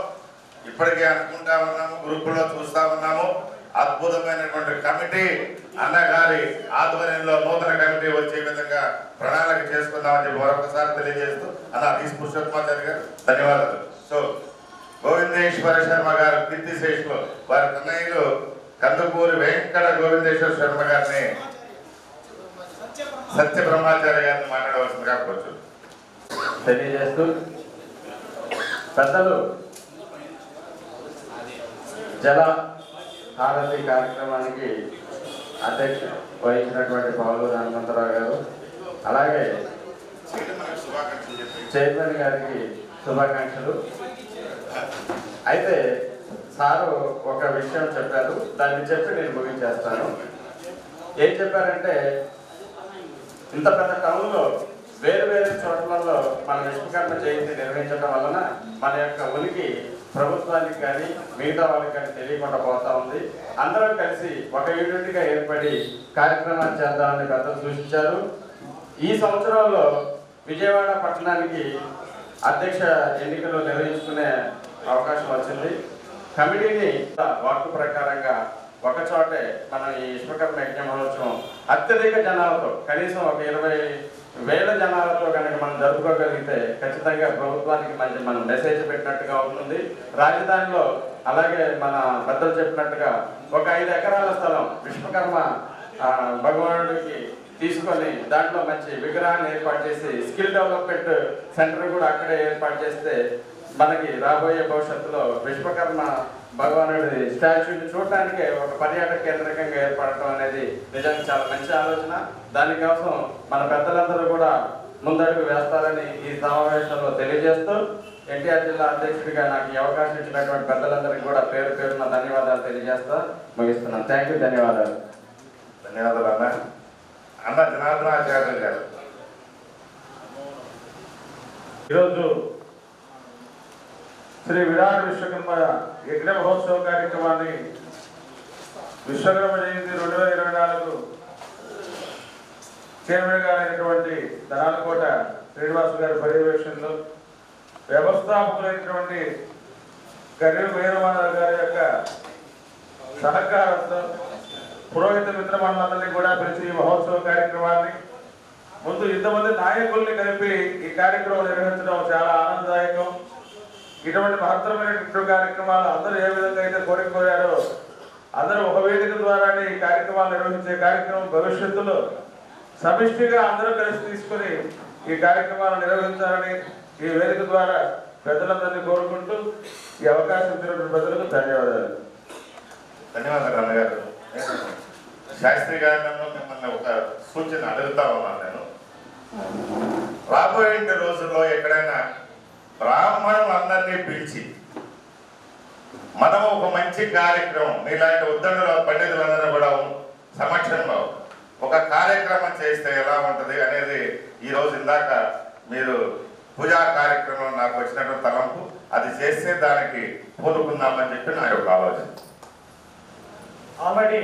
ఇప్పటికే అనుకుంటా ఉన్నాము, గ్రూపులో చూస్తా ఉన్నాము. అద్భుతమైనటువంటి కమిటీ అన్నగారి ఆధ్వర్యంలో నూతన కమిటీ వచ్చే విధంగా ప్రణాళిక చేసుకుందామని చెప్పి మరొకసారి తెలియజేస్తూ అన్న పురుషోత్తమాచారి గారు ధన్యవాదాలు. సో గోవిందేశ్వర శర్మ గారు కీర్తిశేషులు వారి తనయులు కందుకూరి వెంకట గోవిందేశ్వర శర్మ గారిని సత్య బ్రహ్మాచార్య గారిని మాట్లాడవలసిందిగా కోరుచు తెలియజేస్తూ పెద్దలు జల హారతి కార్యక్రమానికి అధ్యక్ష వహించినటువంటి పావులూరి హనుమంతరావు గారు, అలాగే చైర్మన్ గారికి శుభాకాంక్షలు. అయితే సారు ఒక విషయం చెప్పారు, దాన్ని చెప్పి నేను ముగించేస్తాను. ఏం చెప్పారంటే ఇంత పెద్ద టౌన్లో వేరు వేరు చోట్లలో మన విశ్వకర్మ జయంతి నిర్వహించడం వలన మన యొక్క ఉనికి ప్రభుత్వానికి కానీ మిగతా వాళ్ళకి కానీ తెలియకుండా పోతా ఉంది. అందరం కలిసి ఒక యూనిట్గా ఏర్పడి కార్యక్రమాలు చేద్దామని పెద్దలు సూచించారు. ఈ సంవత్సరంలో విజయవాడ పట్టణానికి అధ్యక్ష ఎన్నికలు నిర్వహించుకునే అవకాశం వచ్చింది. కమిటీని వాక్కు ప్రకారంగా ఒక చోటే మనం ఈ విశ్వకర్మ యజ్ఞ మహోత్సవం అత్యధిక జనాలతో కనీసం ఒక 20,000 జనాలతో కనుక మనం జరుపుకోగలిగితే ఖచ్చితంగా ప్రభుత్వానికి మంచి మనం మెసేజ్ పెట్టినట్టుగా ఉంటుంది. రాజధానిలో అలాగే మన పెద్దలు చెప్పినట్టుగా ఒక 5 ఎకరాల స్థలం విశ్వకర్మ భగవానుడికి తీసుకొని దాంట్లో మంచి విగ్రహాన్ని ఏర్పాటు చేసి స్కిల్ డెవలప్మెంట్ సెంటర్ కూడా అక్కడే ఏర్పాటు చేస్తే మనకి రాబోయే భవిష్యత్తులో విశ్వకర్మ భగవానుడి స్టాచ్యూని చూడటానికి ఒక పర్యాటక కేంద్రకంగా ఏర్పడటం అనేది నిజంగా చాలా మంచి ఆలోచన. దానికోసం మన పెద్దలందరూ కూడా ముందడుగు వేస్తారని ఈ సమావేశంలో తెలియజేస్తూ ఎన్టీఆర్ జిల్లా అధ్యక్షుడిగా నాకు ఈ అవకాశం ఇచ్చినటువంటి పెద్దలందరికీ కూడా పేరు పేరున ధన్యవాదాలు తెలియజేస్తా ముగిస్తున్నాను. థ్యాంక్ యూ, ధన్యవాదాలు. ధన్యవాదాలు అన్న. అన్న జనార్దనాచార్య గారు ఈరోజు శ్రీ విరాట్ విశ్వకర్మ యజ్ఞ మహోత్సవ కార్యక్రమాన్ని విశ్వకర్మ జయంతి 2024 చైర్మన్ గారైనటువంటి ధనాలకోట శ్రీనివాస్ గారి పర్యవేక్షణలో వ్యవస్థాపకులైనటువంటి గరీబ్ వీరమాధవ్ గారి యొక్క సహకారంతో పురోహిత మిత్ర మండలందరినీ కూడా పిలిచి ఈ మహోత్సవ కార్యక్రమాన్ని ముందు ఇంతమంది నాయకుల్ని కలిపి ఈ కార్యక్రమం నిర్వహించడం చాలా ఆనందదాయకం. ఇటువంటి మహత్తరమైనటువంటి కార్యక్రమాలు అందరూ ఏ విధంగా అయితే కోరారో అందరూ ఒక వేదిక ద్వారానే ఈ కార్యక్రమాలు నిర్వహించే కార్యక్రమం భవిష్యత్తులో సమిష్టిగా అందరూ కలిసి తీసుకుని ఈ కార్యక్రమాలు నిర్వహించాలని ఈ వేదిక ద్వారా పెద్దలందరినీ కోరుకుంటూ ఈ అవకాశం ఇచ్చినటువంటి ప్రజలకు ధన్యవాదాలు. ధన్యవాదాలు అన్నగారు. శాస్త్రి గారి మిమ్మల్ని ఒక సూచన అడుగుతా ఉన్నాను నేను. రాబోయే రోజుల్లో ఎక్కడైనా బ్రాహ్మణులందరినీ పిలిచి మనం ఒక మంచి కార్యక్రమం మీలాంటి ఉద్దండుల పండితులందరూ కూడా దానికి పూనుకుందామని చెప్పి నా యొక్క ఆలోచన. ఆల్రెడీ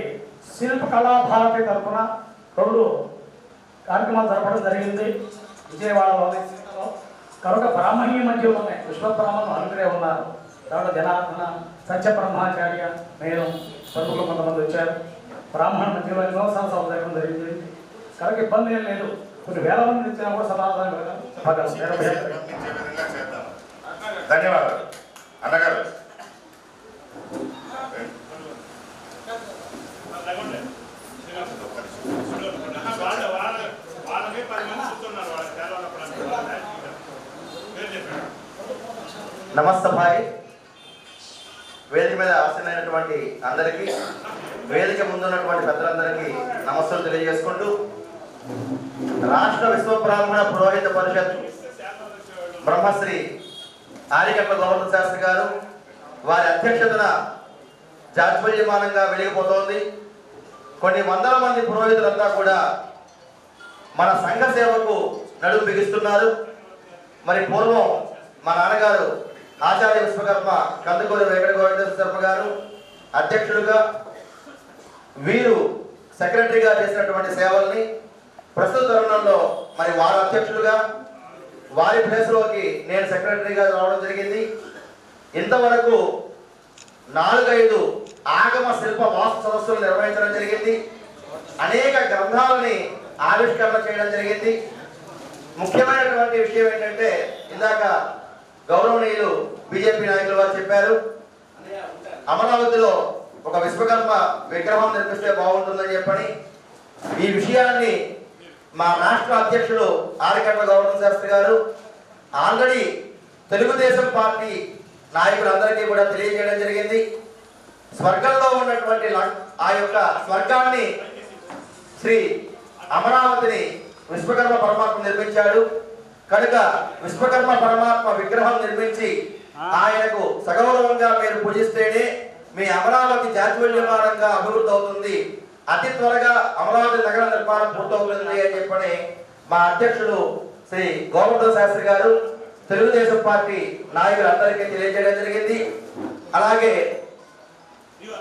శిల్ప కళాభారతి తరఫున 2 కార్యక్రమాలు జరపడం జరిగింది విజయవాడలో. కనుక బ్రాహ్మణీ మధ్యలోనే విశ్వబ్రహ్మను అనుగ్రహం ఉన్నారు. తర్వాత జనార్దన సత్యబ్రహ్మాచార్య నేను ప్రముఖులు కొంతమంది వచ్చారు. బ్రాహ్మణ మధ్యలో ఎన్నో సంవత్సరాలు జరగడం జరిగింది. కనుక ఇబ్బంది ఏం లేదు. కొన్ని వేల మంది ఇచ్చినా కూడా సమాధానం ధన్యవాదాలు అన్నగారు. నమస్తే భాయ్. వేదిక మీద ఆసీనైనటువంటి అందరికీ, వేదిక ముందున్నటువంటి పెద్దలందరికీ నమస్సులు తెలియజేసుకుంటూ, రాష్ట్ర విశ్వబ్రాహ్మణ పురోహిత పరిషత్ బ్రహ్మశ్రీ ఆరికట్ల గోవర్ధన శాస్త్రి గారు వారి అధ్యక్షతన జాజ్వల్యమానంగా వెలిగిపోతోంది. కొన్ని వందల మంది పురోహితులంతా కూడా మన సంఘ సేవకు నడుము బిగిస్తున్నారు. మరి పూర్వం మా నాన్నగారు ఆచార్య విశ్వకర్మ కందుకూరి వెంకట గోవిందేశ్వర శర్మ గారు అధ్యక్షులుగా, వీరు సెక్రటరీగా చేసినటువంటి సేవల్ని ప్రస్తుత తరుణంలో మరి వారు అధ్యక్షులుగా, వారి ప్లేస్లోకి నేను సెక్రటరీగా రావడం జరిగింది. ఇంతవరకు 4-5 ఆగమ శిల్ప వాస్తు సదస్సులు నిర్వహించడం జరిగింది. అనేక గ్రంథాలని ఆవిష్కరణ చేయడం జరిగింది. ముఖ్యమైనటువంటి విషయం ఏంటంటే, ఇందాక గౌరవనీయులు బీజేపీ నాయకులు వారు చెప్పారు, అమరావతిలో ఒక విశ్వకర్మ విగ్రహం నిర్మిస్తే బాగుంటుందని చెప్పని. ఈ విషయాన్ని మా రాష్ట్ర అధ్యక్షుడు ఆరికట్ల గోవర్ధన శాస్త్రి గారు ఆల్రెడీ తెలుగుదేశం పార్టీ నాయకులందరికీ కూడా తెలియజేయడం జరిగింది. స్వర్గంలో ఉన్నటువంటి ఆ యొక్క స్వర్గాన్ని శ్రీ అమరావతిని విశ్వకర్మ పరమాత్మ నిర్మించాడు. కనుక విశ్వకర్మ పరమాత్మ విగ్రహం నిర్మించి ఆయనకు సగౌరవంగా మీరు పూజిస్తేనే మీ అమరావతి జాజ్వల్యమానంగా అభివృద్ధి అవుతుంది. అతి త్వరగా అమరావతి నగర నిర్మాణం పూర్తవుతుంది అని చెప్పని మా అధ్యక్షుడు శ్రీ గోవర్ధన శాస్త్రి గారు తెలుగుదేశం పార్టీ నాయకులందరికీ తెలియజేయడం జరిగింది. అలాగే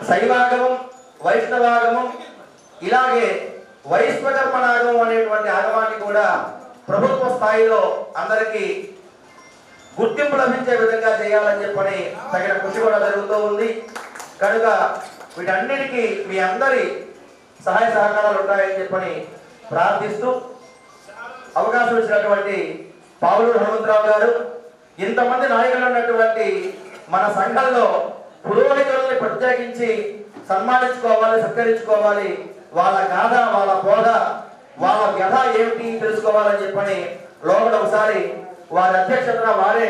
శైవాగమం, వైష్ణవాగమం, ఇలాగే వైశ్వకర్మ నాగం అనేటువంటి ఆగమాన్ని కూడా ప్రభుత్వ స్థాయిలో అందరికీ గుర్తింపు లభించే విధంగా చేయాలని చెప్పని తగిన కృషి కూడా జరుగుతూ ఉంది. కనుక వీటన్నిటికీ మీ అందరి సహాయ సహకారాలు ఉంటాయని చెప్పని ప్రార్థిస్తూ, అవకాశం ఇచ్చినటువంటి పావులూరు హనుమంతరావు గారు, ఇంతమంది నాయకులు ఉన్నటువంటి మన సంఘంలో పురోహితుల్ని ప్రత్యేకించి సన్మానించుకోవాలి, సత్కరించుకోవాలి. వాళ్ళ గాథ, వాళ్ళ బోధ, వాళ్ళ వ్యధ ఏమిటి తెలుసుకోవాలని చెప్పని లోపల ఒకసారి వారి అధ్యక్షతన వారే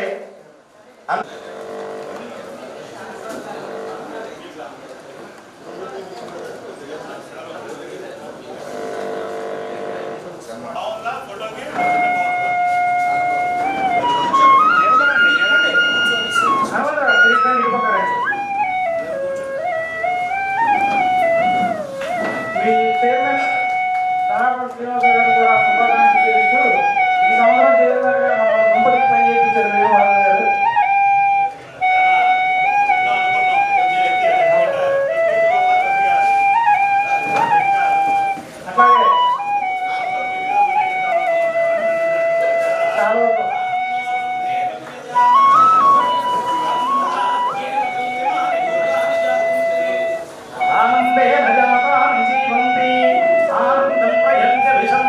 ఆనందే నజాతాని జీవంతి ఆనందం ప్రయంతి విషం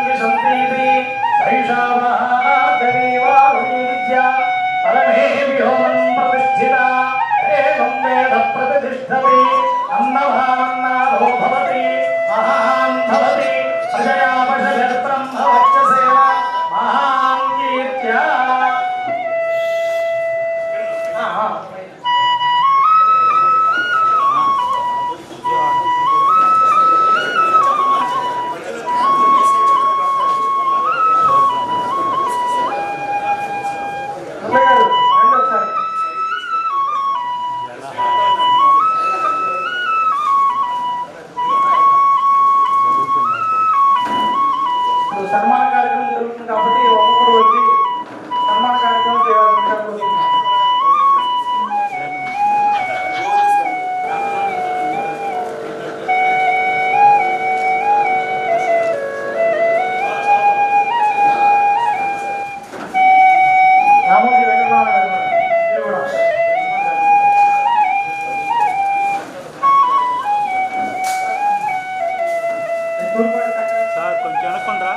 కొంచెం వెనక్కుండ్రా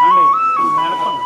అండి వెనక్కుండా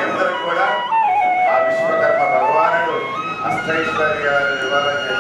అందరూ కూడా ఆ విశ్వకర్మ భగవానుడు అష్టైశ్వర్యాలు వివరణ